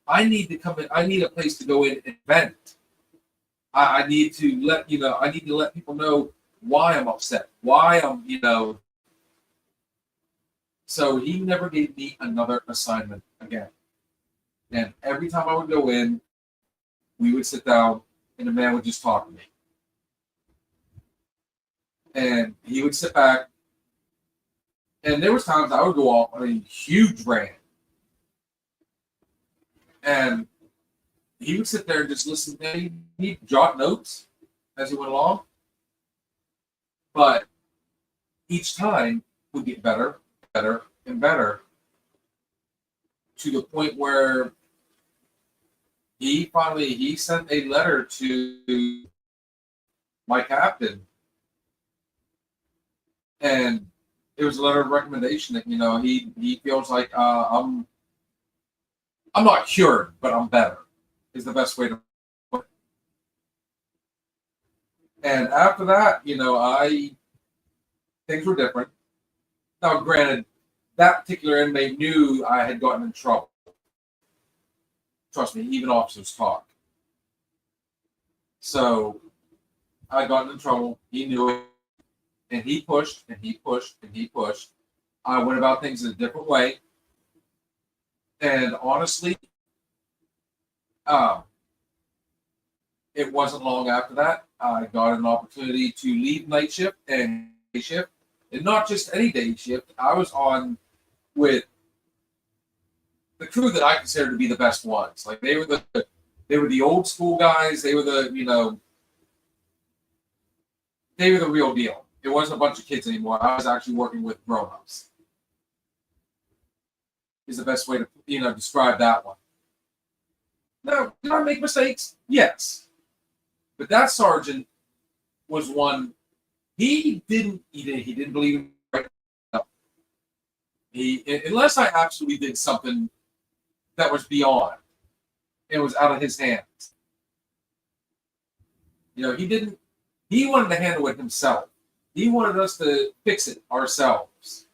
I need to come in. I need a place to go in and vent. I need to let people know why I'm upset, why I'm, you know. So he never gave me another assignment again. And every time I would go in, we would sit down, and the man would just talk to me. And he would sit back, and there was times I would go off on a huge rant. And he would sit there and just listen. He'd jot notes as he went along. But each time would get better, and better, to the point where he sent a letter to my captain. And it was a letter of recommendation that, you know, he feels like I'm not cured, but I'm better, is the best way to put it. And after that, you know, I things were different. Now, granted, that particular inmate knew I had gotten in trouble. Trust me, even officers talk. So I got in trouble. He knew it. And he pushed, and he pushed, and he pushed. I went about things in a different way. And honestly, it wasn't long after that I got an opportunity to leave night shift and day shift. And not just any day shift. I was on with the crew that I consider to be the best ones. Like they were the old school guys. They were the real deal. It wasn't a bunch of kids anymore. I was actually working with grown-ups. Is the best way to describe that one. Now, did I make mistakes? Yes. But that sergeant was one. He didn't believe in right. Unless I absolutely did something that was beyond. It was out of his hands. He wanted to handle it himself. He wanted us to fix it ourselves.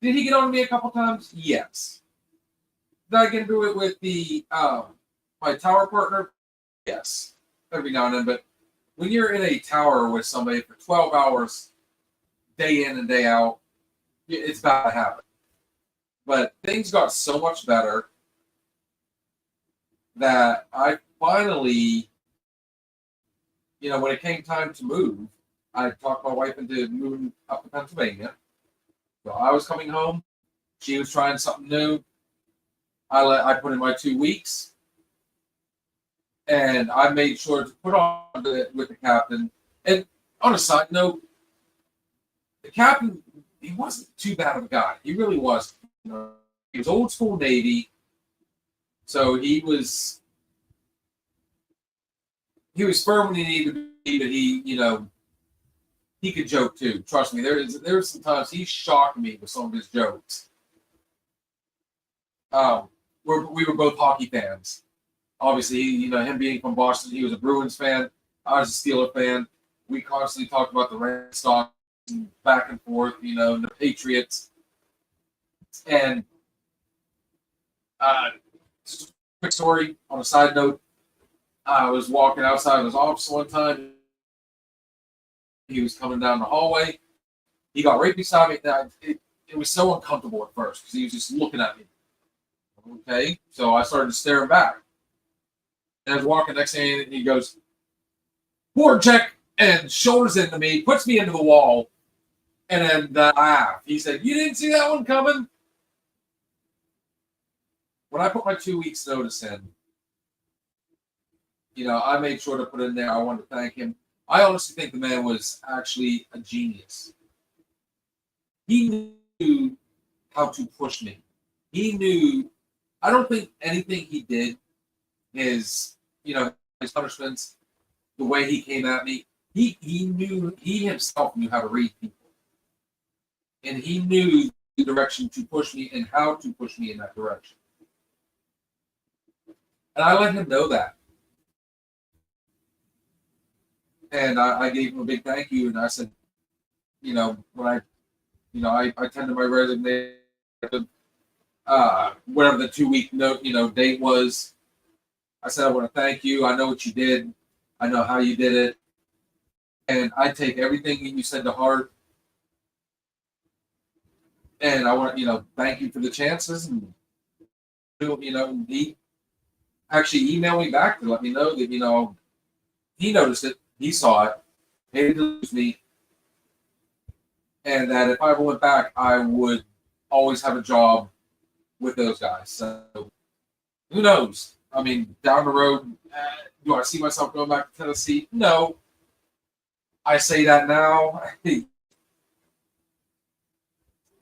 Did he get on to me a couple times? Yes. Did I get into it with my tower partner? Yes. Every now and then. But when you're in a tower with somebody for 12 hours, day in and day out, it's bound to happen. But things got so much better that I finally, when it came time to move, I talked my wife into moving up to Pennsylvania. So I was coming home. She was trying something new. I put in my 2 weeks. And I made sure to put on with the captain. And on a side note, the captain, he wasn't too bad of a guy. He really wasn't. He was old school Navy. So he was firm when he needed to be, but he could joke too. Trust me, there were some times he shocked me with some of his jokes. We were both hockey fans. Obviously, him being from Boston, he was a Bruins fan. I was a Steeler fan. We constantly talked about the Red Sox back and forth, the Patriots. And just a quick story on a side note. I was walking outside of his office one time. He was coming down the hallway. He got right beside me. It was so uncomfortable at first because he was just looking at me. Okay, so I started staring back. And I was walking next thing, and he goes, "Board check," and shoulders into me, puts me into the wall, and then laugh. He said, "You didn't see that one coming?" When I put my 2 weeks notice in, I made sure to put in there. I wanted to thank him. I honestly think the man was actually a genius. He knew how to push me. He knew. I don't think anything he did, his punishments, the way he came at me, he himself knew how to read people. And he knew the direction to push me and how to push me in that direction. And I let him know that. And I gave him a big thank you, and I said, when I tendered my resignation, whatever the 2 week note, date was, I said, I want to thank you. I know what you did. I know how you did it. And I take everything you said to heart. And I want to, thank you for the chances. And, he actually emailed me back to let me know that, he noticed it. He saw it. Hated to lose me. And that if I ever went back, I would always have a job with those guys. So who knows? I mean, down the road, do I see myself going back to Tennessee? No. I say that now.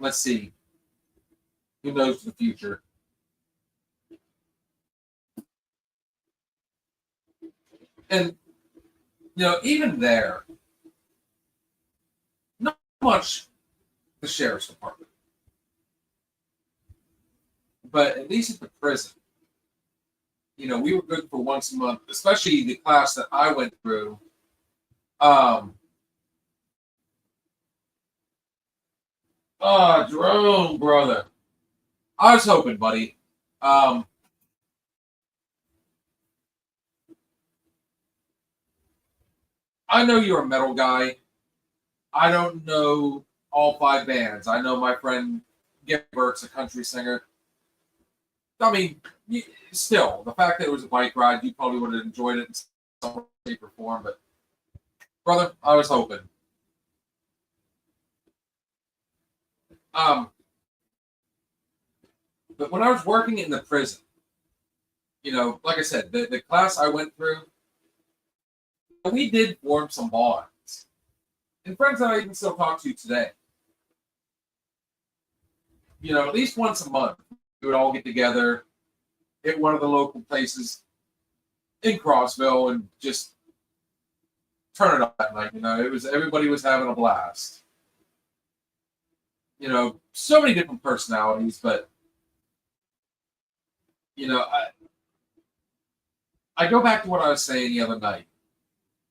Let's see. Who knows the future? And, even there, not much the sheriff's department. But at least at the prison, we were good for once a month, especially the class that I went through. Jerome, brother. I was hoping, buddy. I know you're a metal guy. I don't know all 5 bands. I know my friend Gary Burke's a country singer. I mean, still, the fact that it was a bike ride, you probably would have enjoyed it in some shape or form. But, brother, I was hoping. But when I was working in the prison, like I said, the class I went through, we did form some bonds. And friends that I even still talk to today. At least once a month, we would all get together at one of the local places in Crossville and just turn it up that night. Everybody was having a blast. So many different personalities, but I go back to what I was saying the other night.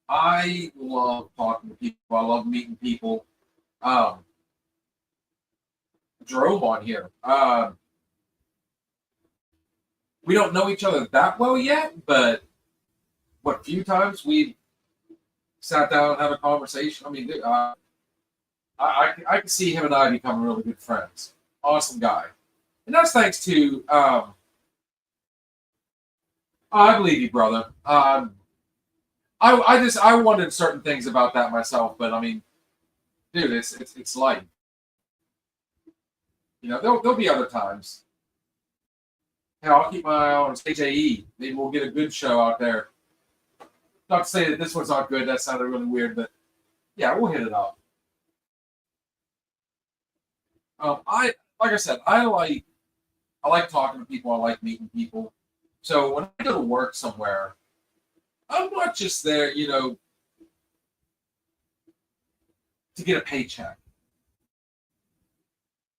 I love talking to people. I love meeting people. Jerome on here. We don't know each other that well yet, but what few times we sat down and had a conversation. I mean, I can see him and I becoming really good friends. Awesome guy, and that's thanks to I believe you, brother. I wanted certain things about that myself, but I mean, dude, it's life. There'll be other times. Hell, I'll keep my eye on HAE. Maybe we'll get a good show out there. Not to say that this one's not good. That sounded really weird, but yeah, we'll hit it up. Like I said, I like talking to people. I like meeting people. So when I go to work somewhere, I'm not just there, to get a paycheck.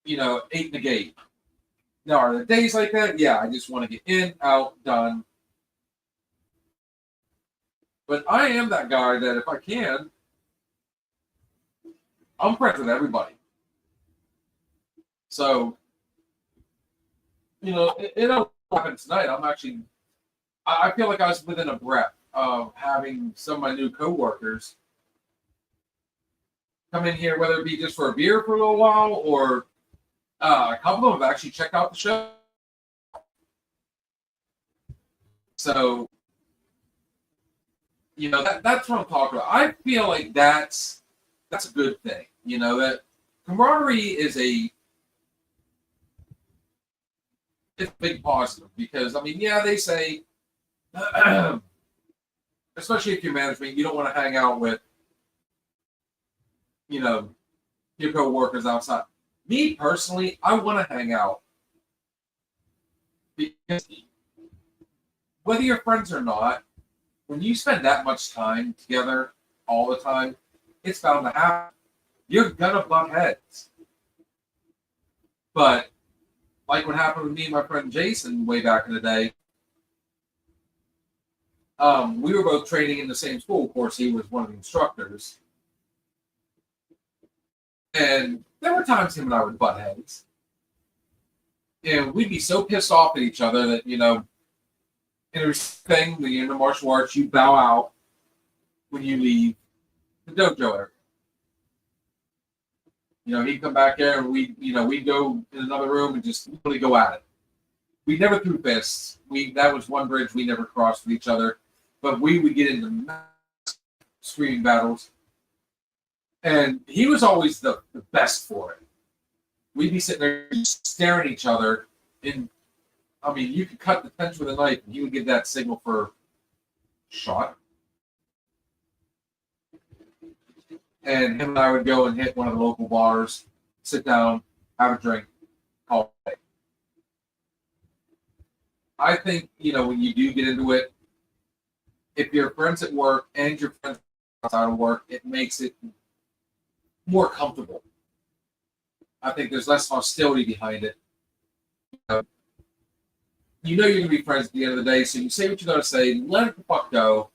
8 in the gate. Now, are there days like that? Yeah, I just want to get in, out, done. But I am that guy that if I can, I'm friends with everybody. So, it don't happen tonight. I feel like I was within a breath of having some of my new coworkers come in here, whether it be just for a beer for a little while or a couple of them have actually checked out the show. So, that's what I'm talking about. I feel like that's a good thing. That camaraderie is it's a big positive because, I mean, yeah, they say, especially if you're management, you don't want to hang out with, your co-workers outside. Me, personally, I want to hang out. Because whether you're friends or not, when you spend that much time together all the time, it's bound to happen. You're going to butt heads. But like what happened with me and my friend Jason way back in the day, we were both training in the same school. Of course, he was one of the instructors. And there were times him and I would butt heads. And we'd be so pissed off at each other that, in a thing, in the martial arts, you bow out when you leave the dojo area. He'd come back there and we'd go in another room and just really go at it. We never threw fists. That was one bridge we never crossed with each other. But we would get into screaming battles. And he was always the best for it. We'd be sitting there staring at each other. And, I mean, you could cut the tension with a knife and he would give that signal for shot. And him and I would go and hit one of the local bars, sit down, have a drink, call it a day. I think, when you do get into it, if you're friends at work and you're friends outside of work, it makes it more comfortable. I think there's less hostility behind it. You're going to be friends at the end of the day, so you say what you got to say, let it the fuck go.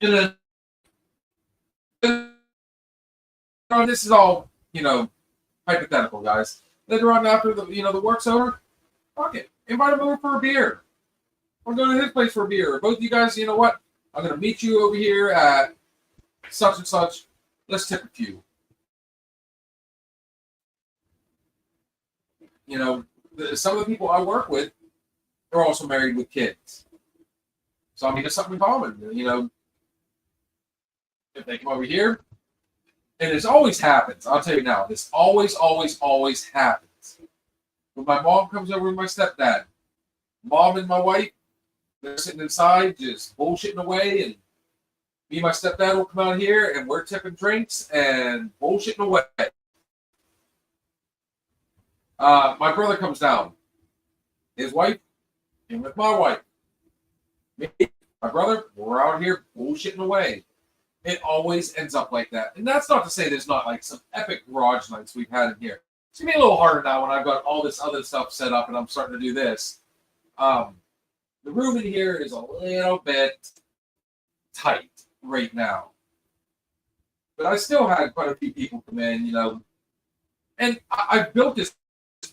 And then, this is all, hypothetical, guys. Later on, after the work's over, fuck it, invite him over for a beer, or go to his place for a beer. Or both of you guys, you know what? I'm gonna meet you over here at such and such. Let's tip a few. You know, some of the people I work with are also married with kids. So I mean, it's something in common. You know, if they come over here, and this always happens. I'll tell you now, this always happens. When my mom comes over with my stepdad, mom and my wife, they're sitting inside just bullshitting away, and me and my stepdad will come out here, and we're tipping drinks and bullshitting away. My brother comes down. His wife, and with my wife. Me, my brother, we're out here bullshitting away. It always ends up like that. And that's not to say there's not like some epic garage nights we've had in here. It's going to be a little harder now when I've got all this other stuff set up and I'm starting to do this. The room in here is a little bit tight right now. But I still had quite a few people come in, you know. And I've built this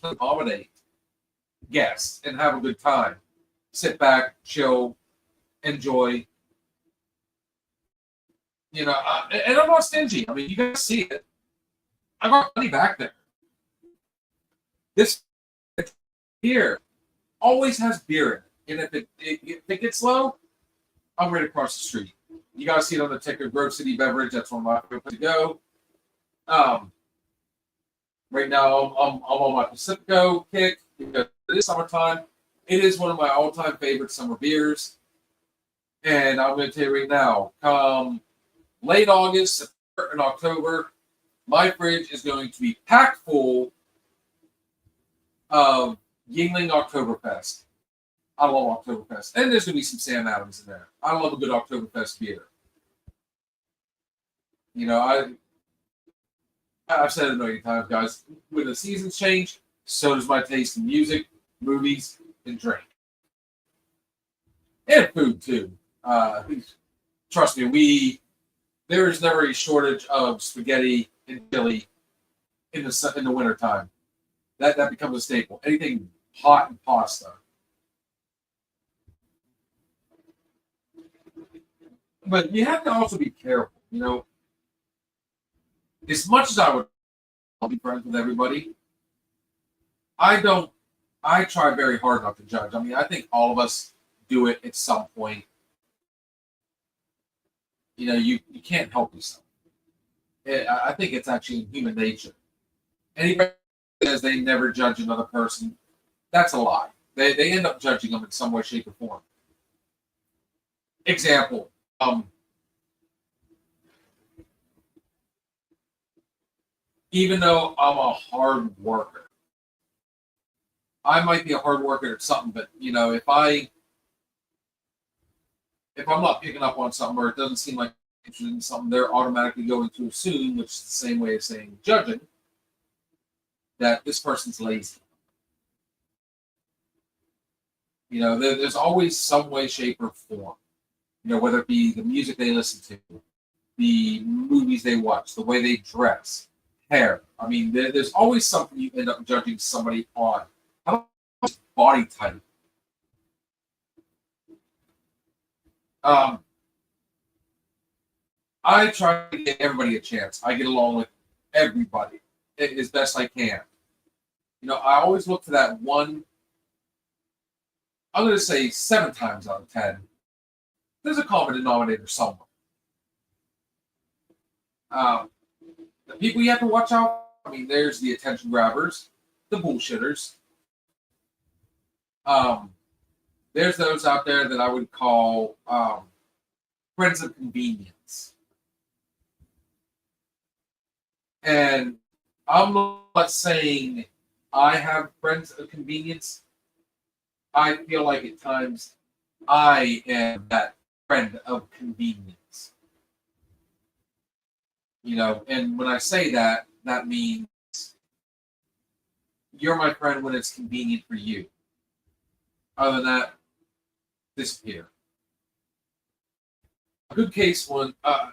to accommodate guests and have a good time. Sit back, chill, enjoy. You know, and I'm not stingy. I mean, you guys see it. I got money back there. This here always has beer in it. And if it gets low, I'm right across the street. You guys see it on the ticker, Grove City Beverage. That's one of my favorite places to go. Right now, I'm on my Pacifico kick because it is summertime. It is one of my all-time favorite summer beers. And I'm going to tell you right now, come late August, September, and October, my fridge is going to be packed full of Yingling Oktoberfest. I love Oktoberfest. And there's going to be some Sam Adams in there. I love a good Oktoberfest beer. You know, I've said it a million times, guys. When the seasons change, so does my taste in music, movies, and drink. And food, too. Trust me, there is never a shortage of spaghetti and chili in the wintertime. That becomes a staple. Anything hot and pasta. But you have to also be careful, you know. As much as I would be friends with everybody, I try very hard not to judge. I mean, I think all of us do it at some point. You know, you can't help yourself. I think it's actually in human nature. Anybody that says they never judge another person, that's a lie. They end up judging them in some way, shape, or form. Example, even though I'm a hard worker, I might be a hard worker at something, but you know, if I'm not picking up on something or it doesn't seem like I'm interested in something, they're automatically going to assume, which is the same way of saying judging, that this person's lazy. You know, there's always some way, shape, or form. You know, whether it be the music they listen to, the movies they watch, the way they dress, hair. I mean, there's always something you end up judging somebody on. How about body type? I try to give everybody a chance. I get along with everybody as best I can. You know, I always look for that one. I'm going to say 7 times out of 10. There's a common denominator somewhere. The people you have to watch out. I mean, there's the attention grabbers, the bullshitters. There's those out there that I would call friends of convenience. And I'm not saying I have friends of convenience. I feel like at times I am that friend of convenience. You know, and when I say that, that means you're my friend when it's convenient for you. Other than that, disappear. A good case one, I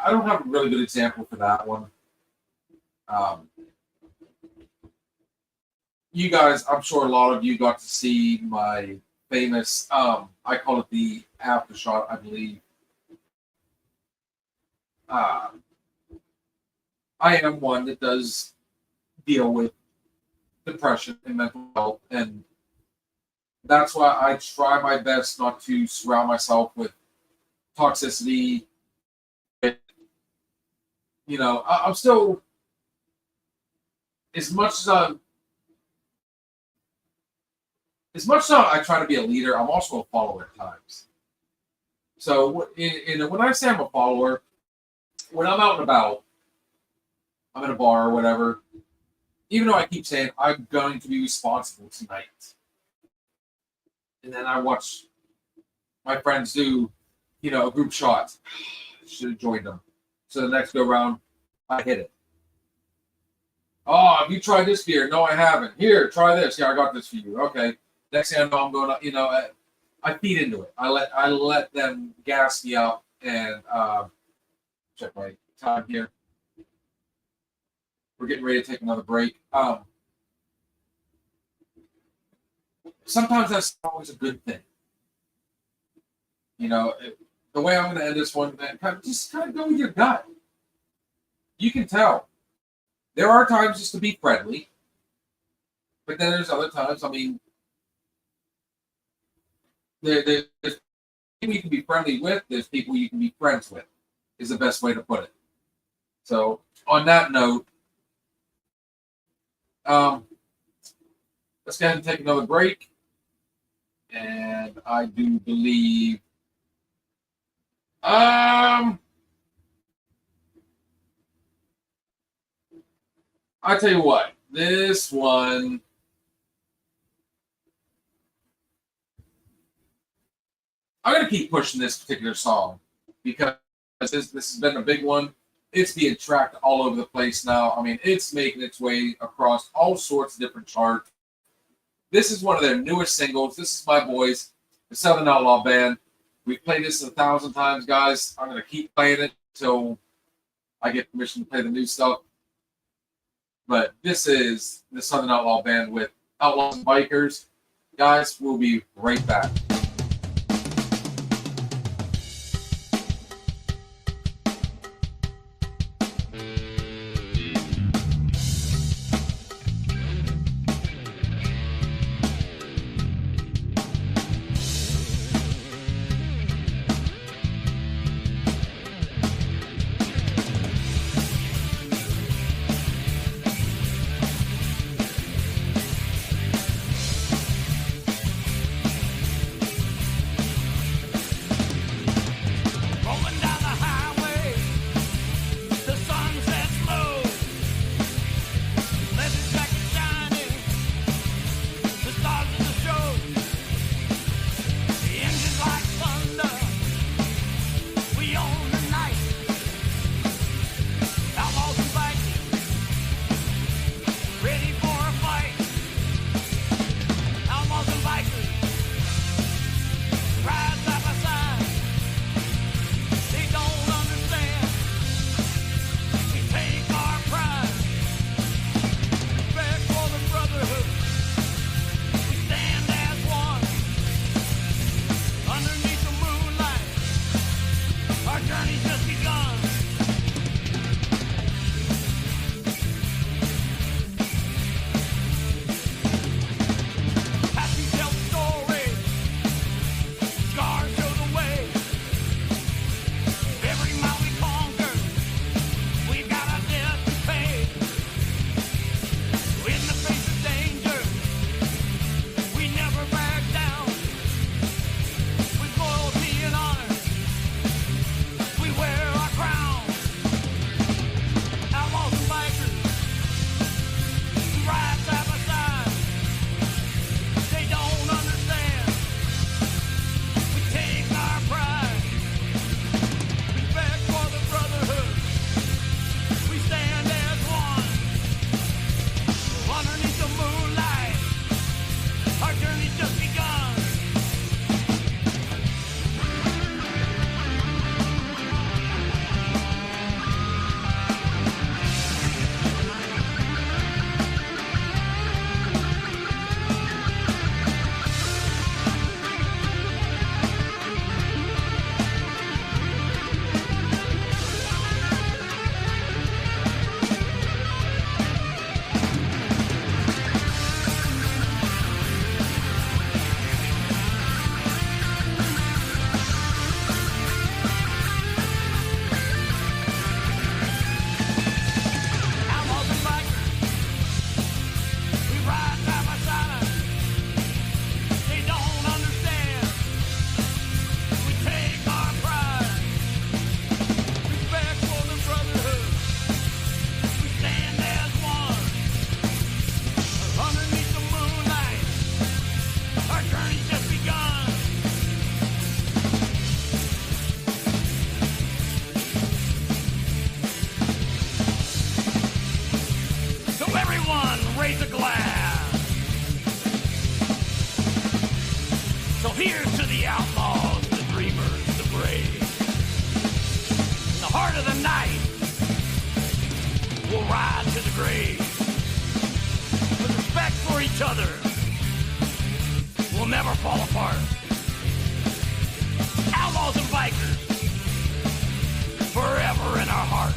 don't have a really good example for that one. you guys, I'm sure a lot of you got to see my famous, I call it the after shot, I believe. I am one that does deal with depression and mental health, and that's why I try my best not to surround myself with toxicity. You know, I'm still, as much as I try to be a leader, I'm also a follower at times. So when I say I'm a follower, when I'm out and about, I'm in a bar or whatever, even though I keep saying I'm going to be responsible tonight, and then I watch my friends do, you know, a group shot. Should have joined them. So the next go round, I hit it. Oh, have you tried this beer? No, I haven't. Here, try this. Yeah, I got this for you. Okay. Next thing I know, I'm going. You know, I feed into it. I let them gas me up and check my time here. We're getting ready to take another break. Sometimes that's not always a good thing. You know, the way I'm going to end this one, man, just kind of go with your gut. You can tell. There are times just to be friendly, but then there's other times, I mean, there's people you can be friendly with, there's people you can be friends with, is the best way to put it. So, on that note, let's go ahead and take another break. And I do believe, I tell you what, this one, I'm going to keep pushing this particular song because this has been a big one. It's being tracked all over the place now. I mean, it's making its way across all sorts of different charts. This is one of their newest singles. This is my boys, the Southern Outlaw Band. We've played this 1,000 times, guys. I'm going to keep playing it until I get permission to play the new stuff. But this is the Southern Outlaw Band with Outlaws and Bikers. Guys, we'll be right back. Here's to the outlaws, the dreamers, the brave. In the heart of the night, we'll ride to the grave. With respect for each other, we'll never fall apart. Outlaws and bikers, forever in our hearts.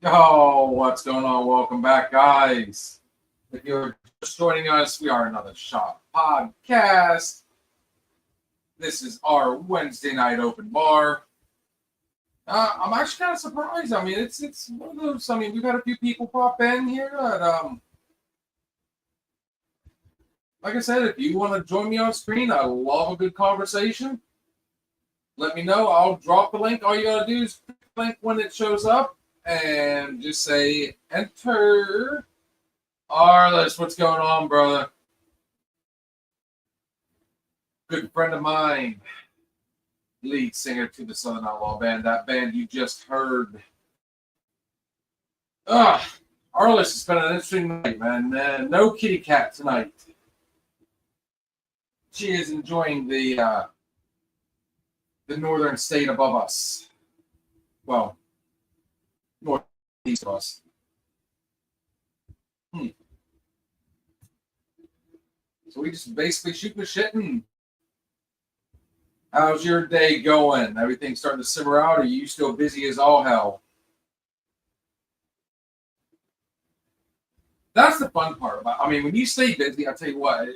Yo, what's going on? Welcome back, guys. If you're just joining us, we are Another Shot Podcast. This is our Wednesday night open bar. I'm actually kind of surprised. I mean, it's one of those. I mean, we've had a few people pop in here. Like I said, if you want to join me on screen, I love a good conversation. Let me know. I'll drop the link. All you gotta do is click the link when it shows up. And just say enter. Arliss, what's going on, brother? Good friend of mine, lead singer to the Southern Outlaw Band. That band you just heard. Arliss, it's been an interesting night, man. No kitty cat tonight. She is enjoying the northern state above us. Well, northeast of us. So we just basically shoot the shit. And how's your day going? Everything starting to simmer out? Or are you still busy as all hell? That's the fun part about. I mean, when you stay busy, I tell you what.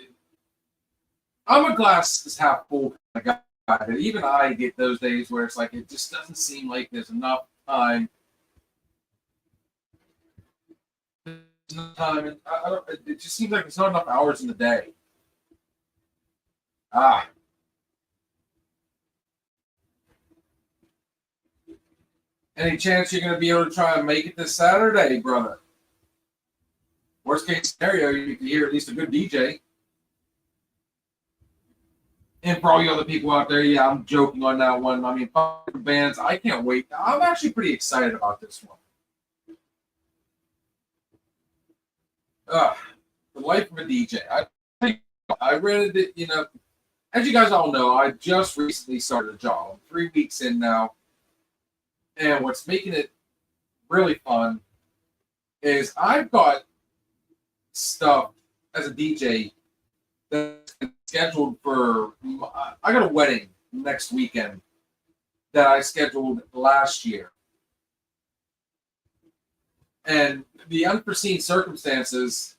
I'm a glass is half full kind of guy. Even I get those days where it's like it just doesn't seem like there's enough time. Time, and it just seems like there's not enough hours in the day. Any chance you're going to be able to try and make it this Saturday, brother? Worst case scenario, you can hear at least a good DJ. And for all you other people out there, yeah, I'm joking on that one. I mean, bands, I can't wait. I'm actually pretty excited about this one. The life of a DJ. I read it, you know, as you guys all know, I just recently started a job. I'm 3 weeks in now. And what's making it really fun is I've got stuff as a DJ that's scheduled for, I got a wedding next weekend that I scheduled last year. And the unforeseen circumstances,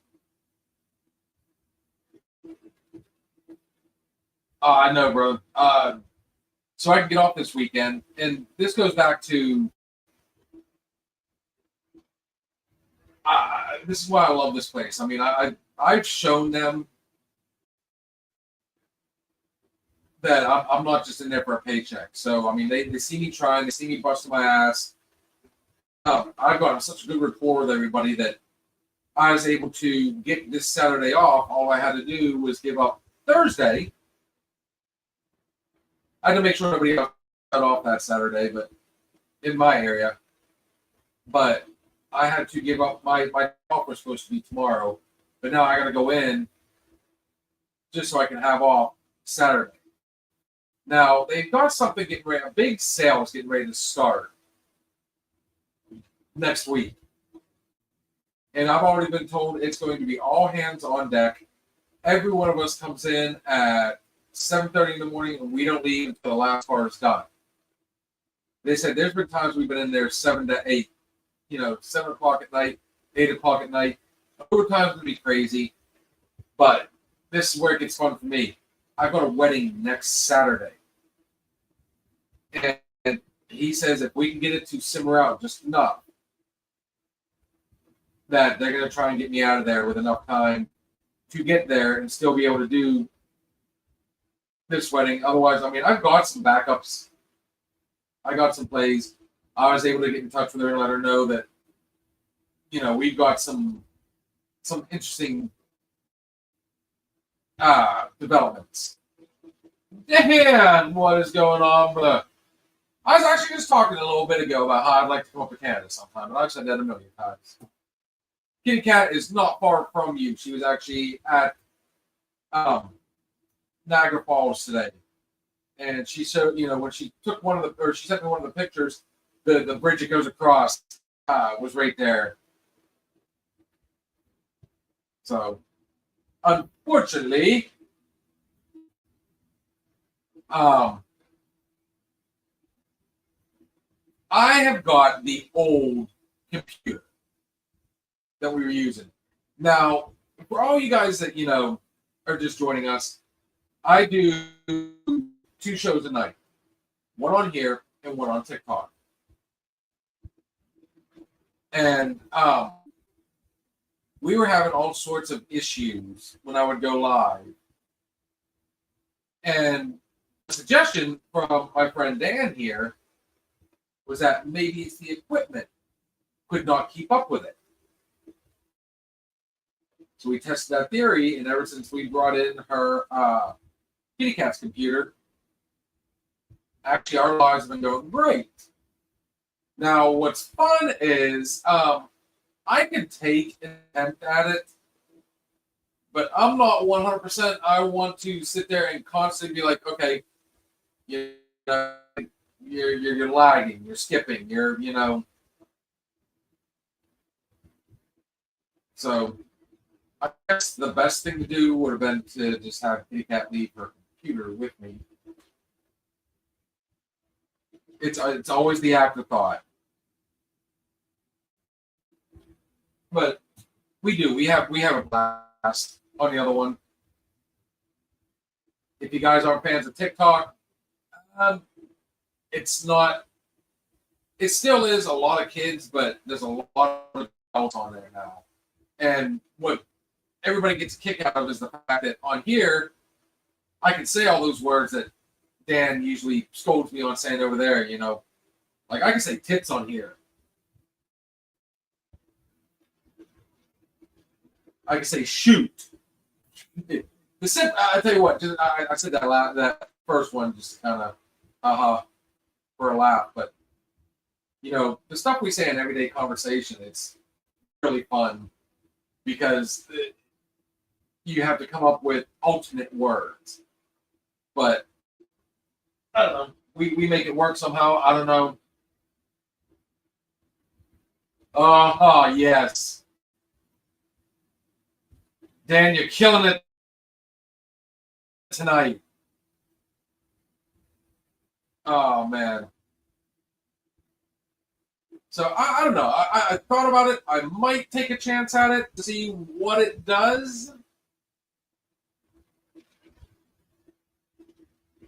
I know, bro. So I can get off this weekend. And this goes back to, this is why I love this place. I mean, I've shown them that I'm not just in there for a paycheck. So, I mean, they see me trying, they see me busting my ass. I've got such a good rapport with everybody that I was able to get this Saturday off. All I had to do was give up Thursday. I had to make sure nobody got cut off that Saturday, but in my area. But I had to give up my off was supposed to be tomorrow, but now I got to go in just so I can have off Saturday. Now they've got something getting ready. A big sale is getting ready to start next week. And I've already been told it's going to be all hands on deck. Every one of us comes in at 7:30 in the morning and we don't leave until the last part is done. They said there's been times we've been in there 7 to 8, 7 o'clock at night, 8 o'clock at night. Other times would be crazy, but this is where it gets fun for me. I've got a wedding next Saturday. And he says if we can get it to simmer out just enough, that they're going to try and get me out of there with enough time to get there and still be able to do this wedding. Otherwise, I mean, I've got some backups. I got some plays. I was able to get in touch with her and let her know that we've got some interesting developments. And what is going on? I was actually just talking a little bit ago about how I'd like to come up to Canada sometime, and I've said that a million times. Kitty Cat is not far from you. She was actually at Niagara Falls today, and she showed, when she took she sent me one of the pictures, the bridge that goes across was right there. So, unfortunately, I have got the old computer that we were using. Now, for all you guys that, are just joining us, I do 2 shows a night. One on here and one on TikTok. And we were having all sorts of issues when I would go live. And a suggestion from my friend Dan here was that maybe it's the equipment could not keep up with it. So we tested that theory, and ever since we brought in her Kitty Cat's computer, actually our lives have been going great. Now, what's fun is I can take an attempt at it, but I'm not 100%. I want to sit there and constantly be like, okay, you're lagging, you're skipping, So I guess the best thing to do would have been to just have Kitty Cat leave her computer with me. It's always the afterthought. But we have a blast on the other one. If you guys aren't fans of TikTok, it still is a lot of kids, but there's a lot of adults on there now. And what everybody gets a kick out of is the fact that on here, I can say all those words that Dan usually scolds me on saying over there, Like I can say tits on here. I can say shoot. I tell you what, I said that first one just kind of for a laugh, but the stuff we say in everyday conversation, it's really fun because you have to come up with alternate words. But I don't know. We make it work somehow. I don't know. Yes. Dan, you're killing it tonight. Oh, man. So, I don't know. I thought about it. I might take a chance at it to see what it does.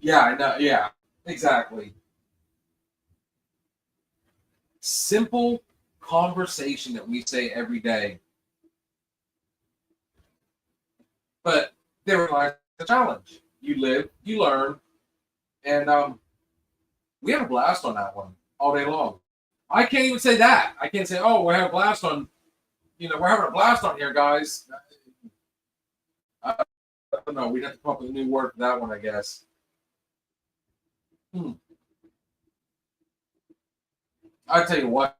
Yeah, I know. Yeah, exactly. Simple conversation that we say every day. But there lies the challenge. You live, you learn, and we have a blast on that one all day long. I can't even say that. I can't say, "Oh, we're having a blast on," we're having a blast on here, guys. I don't know. We'd have to come up with a new word for that one, I guess. I tell you what,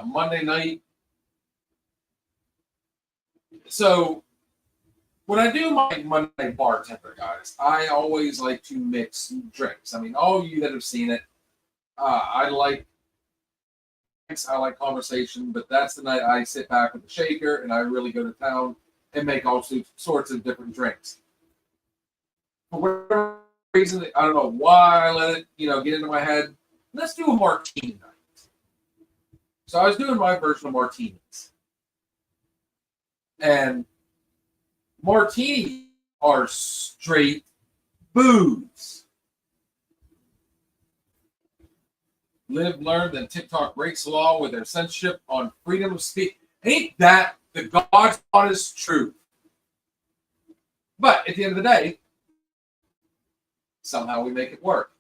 Monday night. So when I do my Monday bartender, guys, I always like to mix drinks. I mean, all you that have seen it, I like conversation, but that's the night I sit back with the shaker and I really go to town and make all sorts of different drinks. For whatever reason, I don't know why I let it, get into my head. Let's do a martini night. So I was doing my version of martinis. And martinis are straight booze. Live, learn, then TikTok breaks the law with their censorship on freedom of speech. Ain't that the God's honest truth? But at the end of the day, somehow we make it work.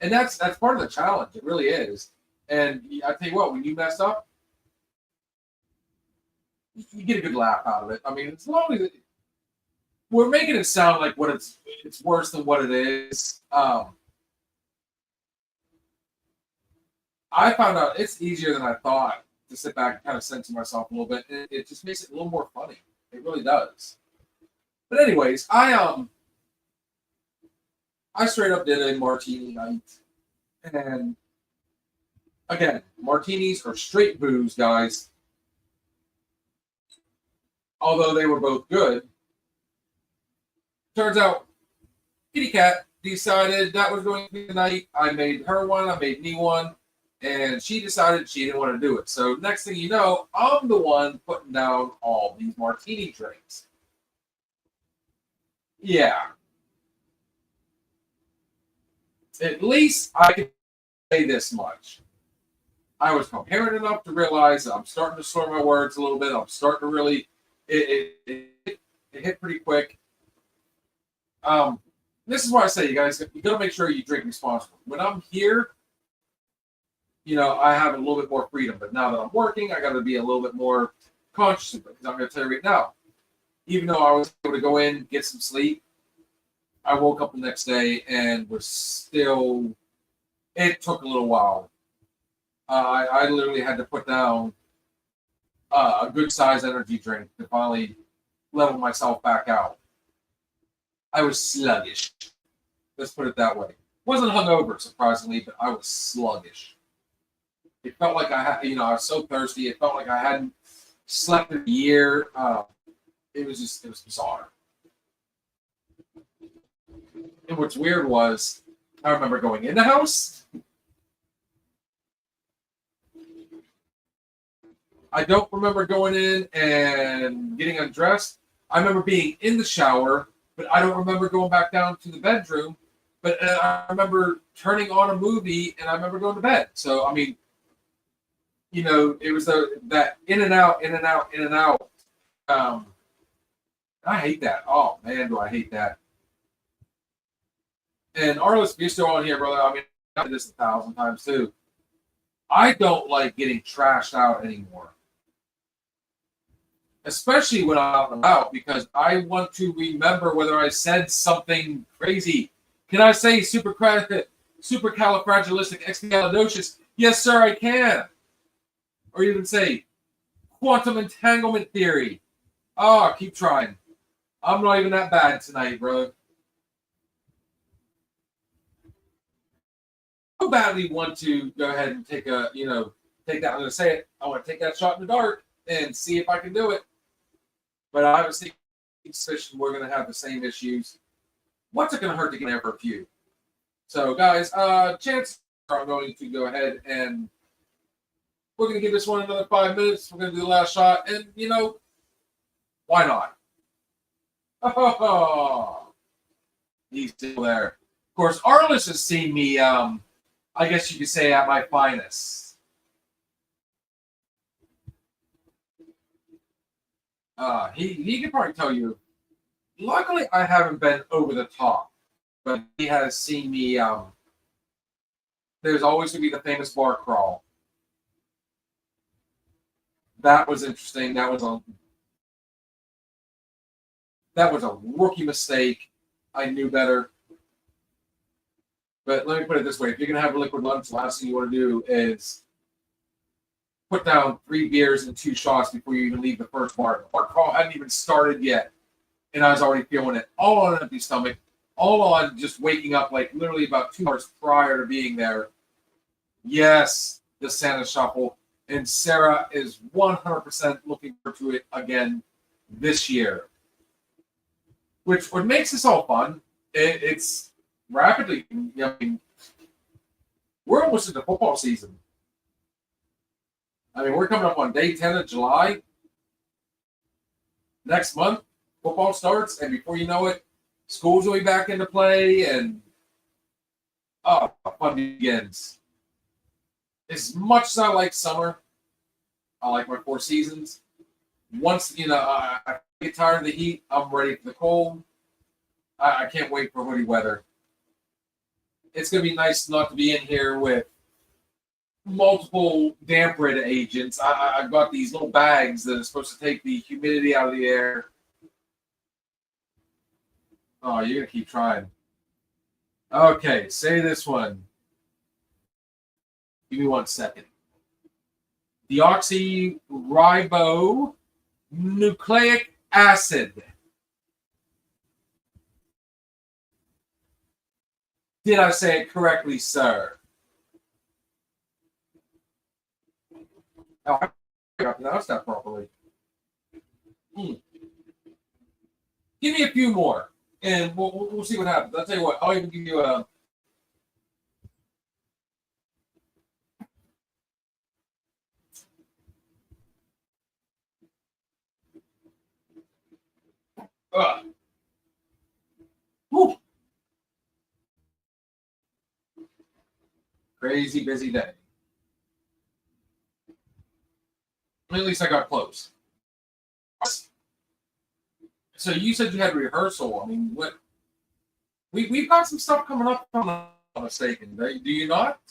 And that's part of the challenge. It really is. And I tell you what, when you mess up, you get a good laugh out of it. I mean, as long as we're making it sound like what it's worse than what it is. I found out it's easier than I thought to sit back and kind of censor myself a little bit. It just makes it a little more funny. It really does. But anyways, I straight up did a martini night, and again, martinis are straight booze, guys. Although they were both good, turns out Kitty Cat decided that was going to be the night. I made her one, I made me one, and she decided she didn't want to do it. So next thing you know, I'm the one putting down all these martini drinks. Yeah. At least I can say this much. I was coherent enough to realize that I'm starting to slur my words a little bit. I'm starting to really, it hit pretty quick. This is why I say, you guys, you got to make sure you drink responsibly. When I'm here, you know, I have a little bit more freedom. But now that I'm working, I got to be a little bit more conscious of it. Because I'm going to tell you right now, even though I was able to go in, get some sleep, I woke up the next day and was still, it took a little while. I literally had to put down a good sized energy drink to finally level myself back out. I was sluggish. Let's put it that way. Wasn't hungover, surprisingly, but I was sluggish. It felt like I had, you know, I was so thirsty. It felt like I hadn't slept in a year. It was bizarre. And what's weird was, I remember going in the house. I don't remember going in and getting undressed. I remember being in the shower, but I don't remember going back down to the bedroom. But I remember turning on a movie, and I remember going to bed. So, I mean, you know, it was that in and out, in and out, in and out. I hate that. Oh, man, do I hate that. And Arliss, if you're still on here, brother, I mean, I've done this 1,000 times too. I don't like getting trashed out anymore. Especially when I'm out and about, because I want to remember whether I said something crazy. Can I say supercalifragilisticexpialidocious? Yes, sir, I can. Or even say quantum entanglement theory. Oh, keep trying. I'm not even that bad tonight, bro. I badly want to go ahead and take that. I'm going to say it. I want to take that shot in the dark and see if I can do it. But I have a sneaking suspicion we're going to have the same issues. What's it going to hurt to get there for a few? So, guys, chances are I'm going to go ahead and we're going to give this one another 5 minutes. We're going to do the last shot. And, you know, why not? Oh, he's still there. Of course, Arliss has seen me, I guess you could say, at my finest. He could probably tell you. Luckily, I haven't been over the top, but he has seen me. There's always going to be the famous bar crawl. That was interesting. That was a rookie mistake. I knew better. But let me put it this way: if you're going to have a liquid lunch, the last thing you want to do is put down 3 beers and 2 shots before you even leave the first bar. The bar crawl hadn't even started yet, and I was already feeling it. All on an empty stomach, all on just waking up like literally about 2 hours prior to being there. Yes, the Santa Shuffle, and Sarah is 100% looking forward to it again this year. Which what makes this all fun, it's rapidly, I mean, we're almost into football season. I mean, we're coming up on day 10 of July. Next month, football starts, and before you know it, schools will be back into play, and fun begins. As much as I like summer, I like my 4 seasons. Once, I get tired of the heat, I'm ready for the cold. I can't wait for hoodie weather. It's going to be nice not to be in here with multiple damper agents. I've got these little bags that are supposed to take the humidity out of the air. Oh, you're gonna keep trying. Okay, say this one. Give me 1 second. Deoxyribonucleic acid. Did I say it correctly, sir? Oh, I pronounced that properly. Give me a few more, and we'll see what happens. I'll tell you what. I'll even give you a. Whew. Crazy busy day. At least I got close. So you said you had rehearsal. I mean, what? We've got some stuff coming up. If I'm not mistaken. Do you not?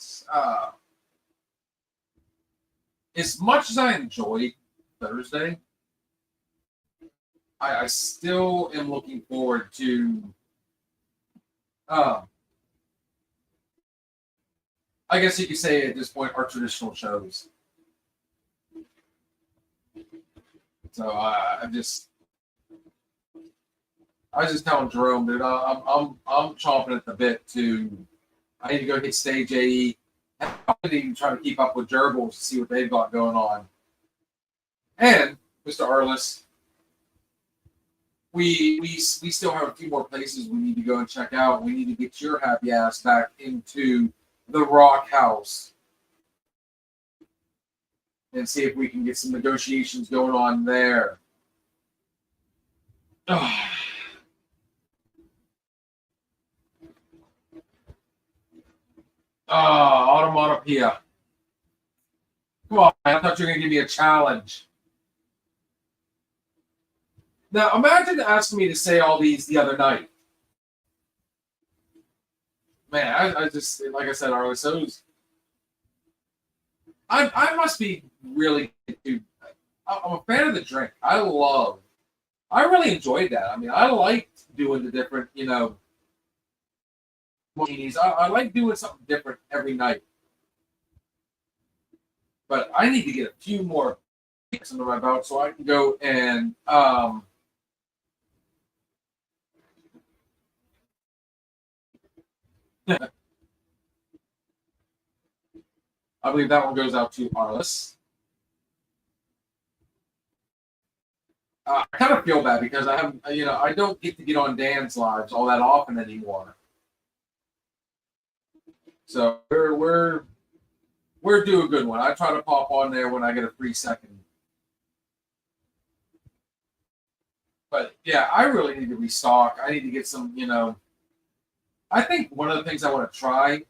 As much as I enjoyed Thursday, I still am looking forward to. I guess you could say at this point, our traditional shows. So I was just telling Jerome, dude, I'm chomping at the bit to. I need to go hit stage AE. I need to try to keep up with Gerbils to see what they've got going on. And Mr. Arliss, we still have a few more places we need to go and check out. We need to get your happy ass back into the Rock House and see if we can get some negotiations going on there. Automatopoeia. Come on, man. I thought you were going to give me a challenge. Now, imagine asking me to say all these the other night. Man, I just, like I said, Arliss, those. I must be really. I'm a fan of the drink. I really enjoyed that. I mean, I liked doing the different, martinis. I like doing something different every night. But I need to get a few more picks under my belt so I can go and I believe that one goes out to Arliss. I kind of feel bad because I have, I don't get to get on Dan's lives all that often anymore. So we're due a good one. I try to pop on there when I get a free second. But yeah, I really need to restock. I need to get some, I think one of the things I want to try.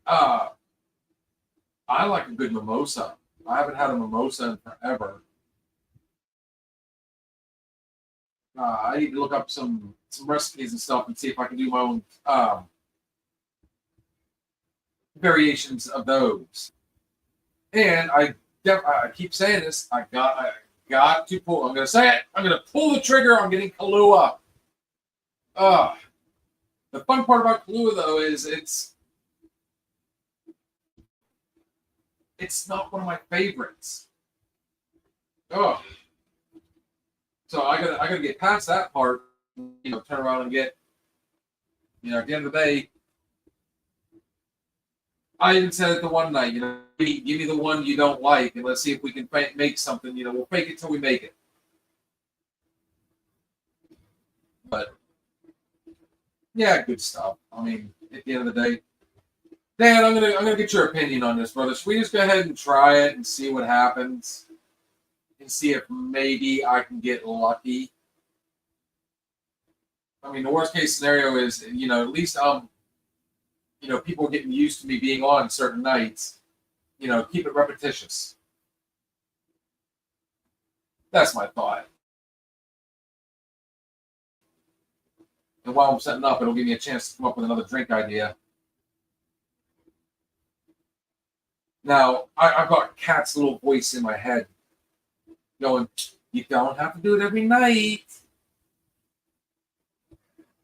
I like a good mimosa. I haven't had a mimosa in forever. I need to look up some recipes and stuff and see if I can do my own variations of those. And I keep saying this. I got to pull. I'm going to say it. I'm going to pull the trigger on getting Kahlua. The fun part about Kahlua, though, is it's not one of my favorites. Oh. So I gotta get past that part, turn around and get, at the end of the day, I even said it the one night, give me the one you don't like, and let's see if we can make something, we'll fake it till we make it. But, yeah, good stuff. I mean, at the end of the day, Dan, I'm gonna get your opinion on this, brother. Should we just go ahead and try it and see what happens? And see if maybe I can get lucky. I mean, the worst case scenario is, at least people are getting used to me being on certain nights. Keep it repetitious. That's my thought. And while I'm setting up, it'll give me a chance to come up with another drink idea. Now, I've got Kat's little voice in my head going, you don't have to do it every night.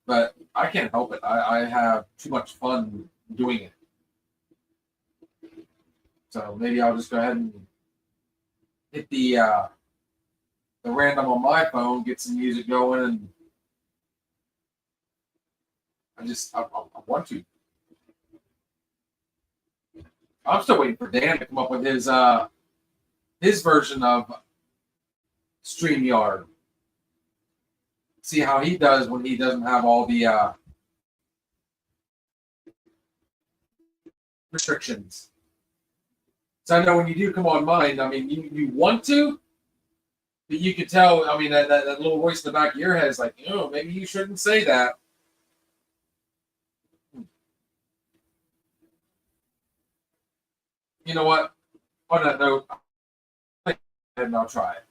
But I can't help it. I have too much fun doing it. So maybe I'll just go ahead and hit the random on my phone, get some music going, and I want to. I'm still waiting for Dan to come up with his version of StreamYard. See how he does when he doesn't have all the restrictions. So I know when you do come on mine, I mean, you want to, but you can tell, I mean, that little voice in the back of your head is like, oh, maybe you shouldn't say that. You know what? On that note, and I'll try it.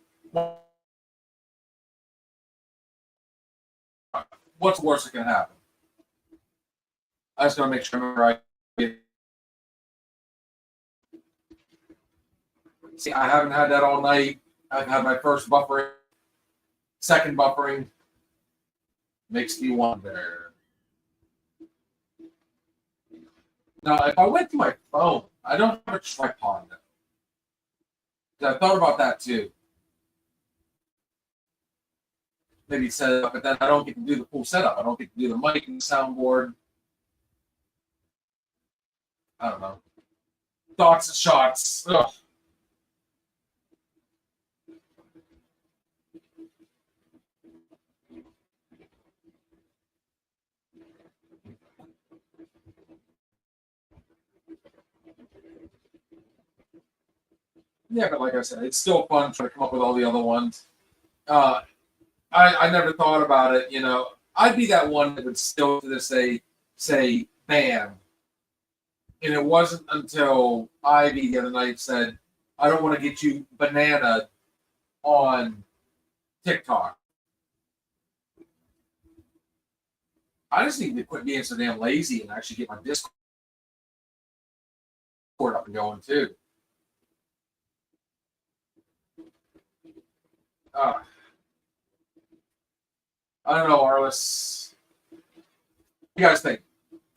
What's worse that can happen? I just gotta make sure I'm right. See, I haven't had that all night. I've had my first buffering, second buffering. Makes me wonder. Now, if I went to my phone, I don't have a tripod now. I thought about that too. Maybe set it up, but then I don't get to do the full setup. I don't get to do the mic and the soundboard. I don't know. Thoughts and shots. Ugh. Yeah, but like I said, it's still fun trying to come up with all the other ones. I never thought about it, you know. I'd be that one that would still to this day say ban. And it wasn't until Ivy the other night said, I don't want to get you banana on TikTok. I just need to quit being so damn lazy and actually get my Discord up and going too. I don't know, Arliss. What do you guys think?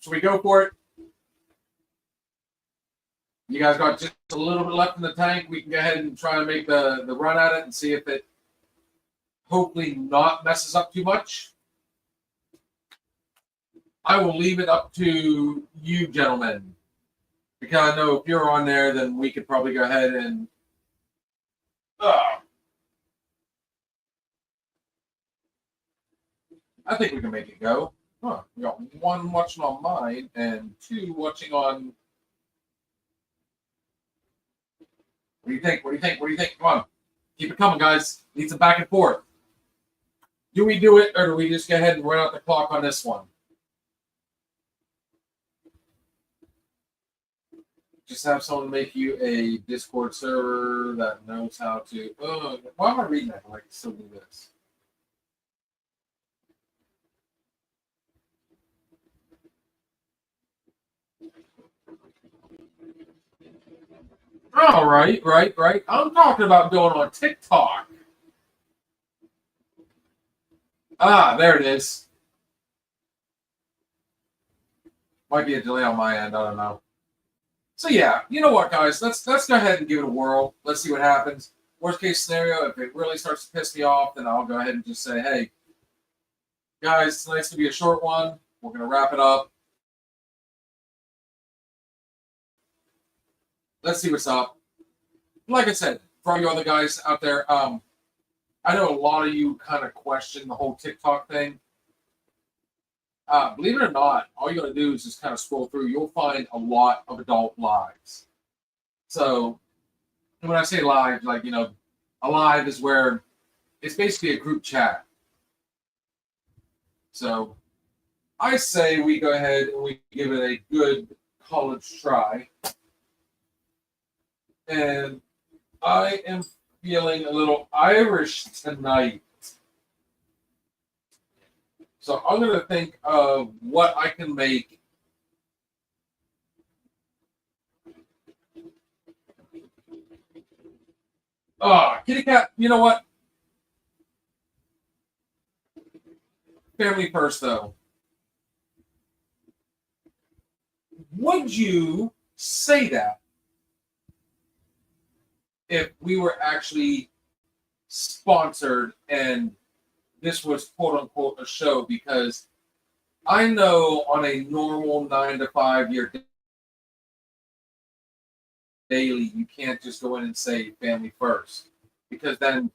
Should we go for it? You guys got just a little bit left in the tank. We can go ahead and try and make the run at it and see if it hopefully not messes up too much. I will leave it up to you gentlemen. Because I know if you're on there, then we could probably go ahead and I think we can make it go. Huh. We got one watching on mine and two watching on. What do you think? What do you think? What do you think? Come on. Keep it coming, guys. Need some back and forth. Do we do it or do we just go ahead and run out the clock on this one? Just have someone make you a Discord server that knows how to. Oh, why am I reading that? I can still do this. Oh, right. I'm talking about going on TikTok. Ah, there it is. Might be a delay on my end. I don't know. So yeah, you know what, guys? Let's go ahead and give it a whirl. Let's see what happens. Worst case scenario, if it really starts to piss me off, then I'll go ahead and just say, hey, guys, tonight's gonna be a short one. We're gonna wrap it up. Let's see what's up. Like I said, for all you other guys out there, I know a lot of you kind of question the whole TikTok thing. Believe it or not, all you got to do is just kind of scroll through. You'll find a lot of adult lives. So when I say live, like, you know, a live is where it's basically a group chat. So I say we go ahead and we give it a good college try. And I am feeling a little Irish tonight. So I'm going to think of what I can make Kitty Cat, you know what? Family first, though. Would you say that if we were actually sponsored and this was quote unquote a show? Because I know on a normal 9 to 5 year daily, you can't just go in and say family first, because then,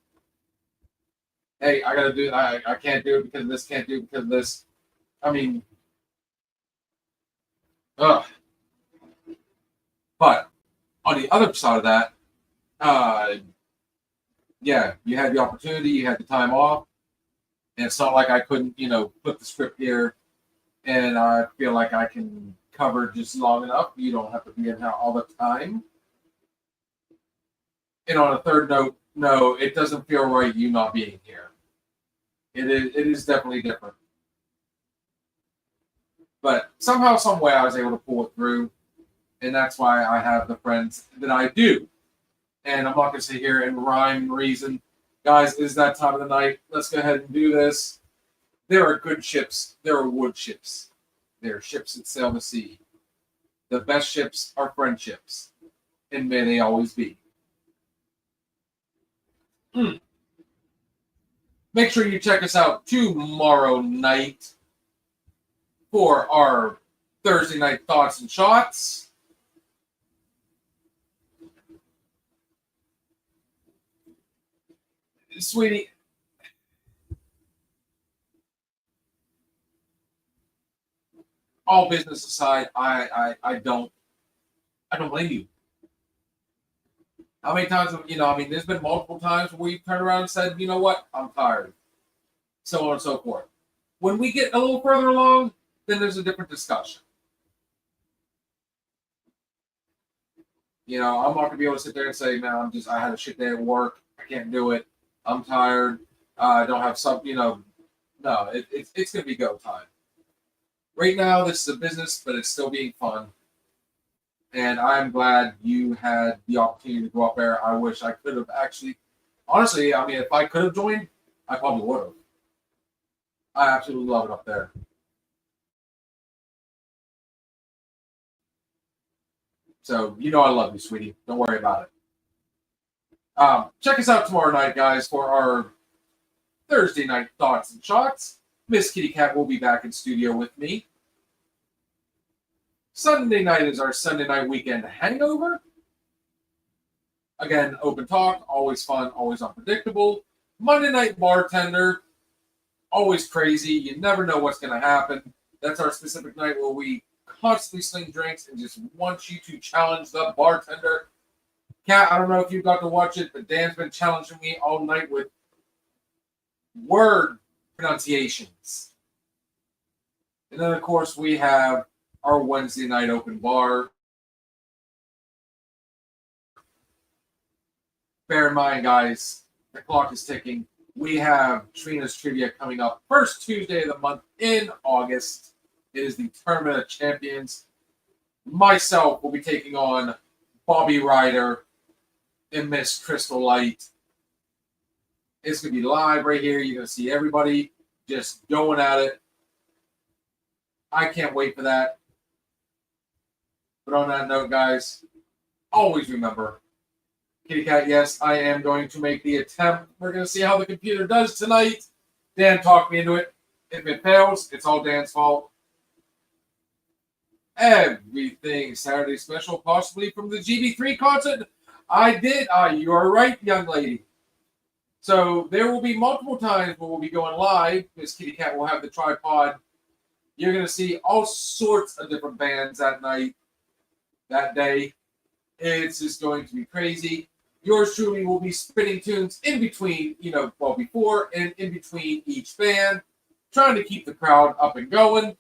hey, I gotta do, I can't do it because of this, can't do it because of this. I mean, ugh. But on the other side of that, yeah, you had the opportunity, you had the time off, and it's not like I couldn't, put the script here, and I feel like I can cover just long enough. You don't have to be in here all the time. And on a third note, no, it doesn't feel right you not being here. It is definitely different. But somehow, some way, I was able to pull it through, and that's why I have the friends that I do. And I'm not going to sit here and rhyme and reason. Guys, it is that time of the night. Let's go ahead and do this. There are good ships. There are wood ships. There are ships that sail the sea. The best ships are friendships, and may they always be. Make sure you check us out tomorrow night for our Thursday night thoughts and shots. Sweetie, all business aside, I don't blame you. How many times, there's been multiple times where we've turned around and said, you know what, I'm tired. So on and so forth. When we get a little further along, then there's a different discussion. I'm not going to be able to sit there and say, man, I had a shit day at work. I can't do it. I'm tired. I don't have something, no, it's going to be go time. Right now, this is a business, but it's still being fun. And I'm glad you had the opportunity to go up there. I wish I could have actually, honestly, if I could have joined, I probably would have. I absolutely love it up there. So, I love you, sweetie. Don't worry about it. Check us out tomorrow night, guys, for our Thursday night thoughts and shots. Miss Kitty Cat will be back in studio with me. Sunday night is our Sunday night weekend hangover. Again, open talk, always fun, always unpredictable. Monday night bartender, always crazy. You never know what's going to happen. That's our specific night where we constantly sling drinks and just want you to challenge the bartender. Kat, I don't know if you got to watch it, but Dan's been challenging me all night with word pronunciations. And then, of course, we have our Wednesday night open bar. Bear in mind, guys, the clock is ticking. We have Trina's Trivia coming up first Tuesday of the month in August. It is the Tournament of Champions. Myself will be taking on Bobby Ryder and Miss Crystal Light. It's going to be live right here. You're going to see everybody just going at it. I can't wait for that. But on that note, guys, always remember, Kitty Cat, yes, I am going to make the attempt. We're going to see how the computer does tonight. Dan talked me into it. If it fails, it's all Dan's fault. Everything Saturday special, possibly from the GB3 concert. I did. You are right, young lady. So there will be multiple times where we'll be going live. Miss Kitty Cat will have the tripod. You're going to see all sorts of different bands that night, that day. It's just going to be crazy. Yours truly will be spinning tunes in between, before and in between each band, trying to keep the crowd up and going.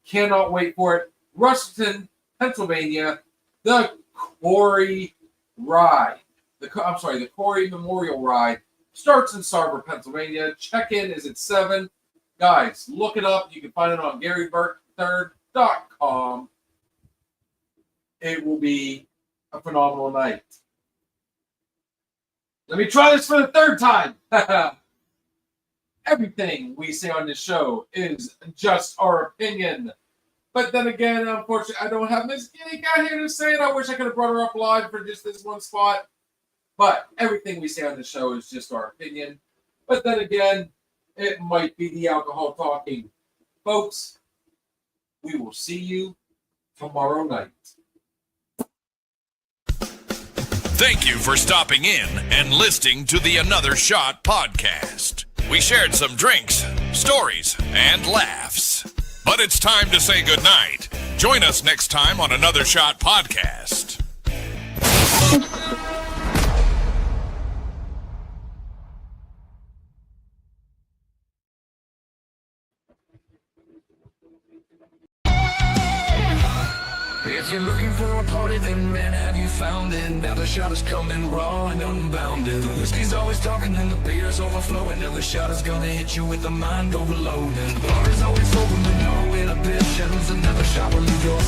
Cannot wait for it. Rushton, Pennsylvania, the Corey Ride. The Corey Memorial Ride starts in Sarver, Pennsylvania. Check-in is at 7. Guys, look it up. You can find it on GaryBurke3rd.com. It will be a phenomenal night. Let me try this for the third time. Everything we say on this show is just our opinion. But then again, unfortunately, I don't have Miss Guinea out here to say it. I wish I could have brought her up live for just this one spot. But everything we say on the show is just our opinion. But then again, it might be the alcohol talking. Folks, we will see you tomorrow night. Thank you for stopping in and listening to the Another Shot podcast. We shared some drinks, stories, and laughs. But it's time to say goodnight. Join us next time on Another Shot podcast. If you're looking for a party, then man, have you found it? Now the shot is coming raw and unbounded. The whiskey's always talking and the beer's overflowing. Now the shot is gonna hit you with the mind overloading. The bar is always open with no inhibitions. Another shot will leave your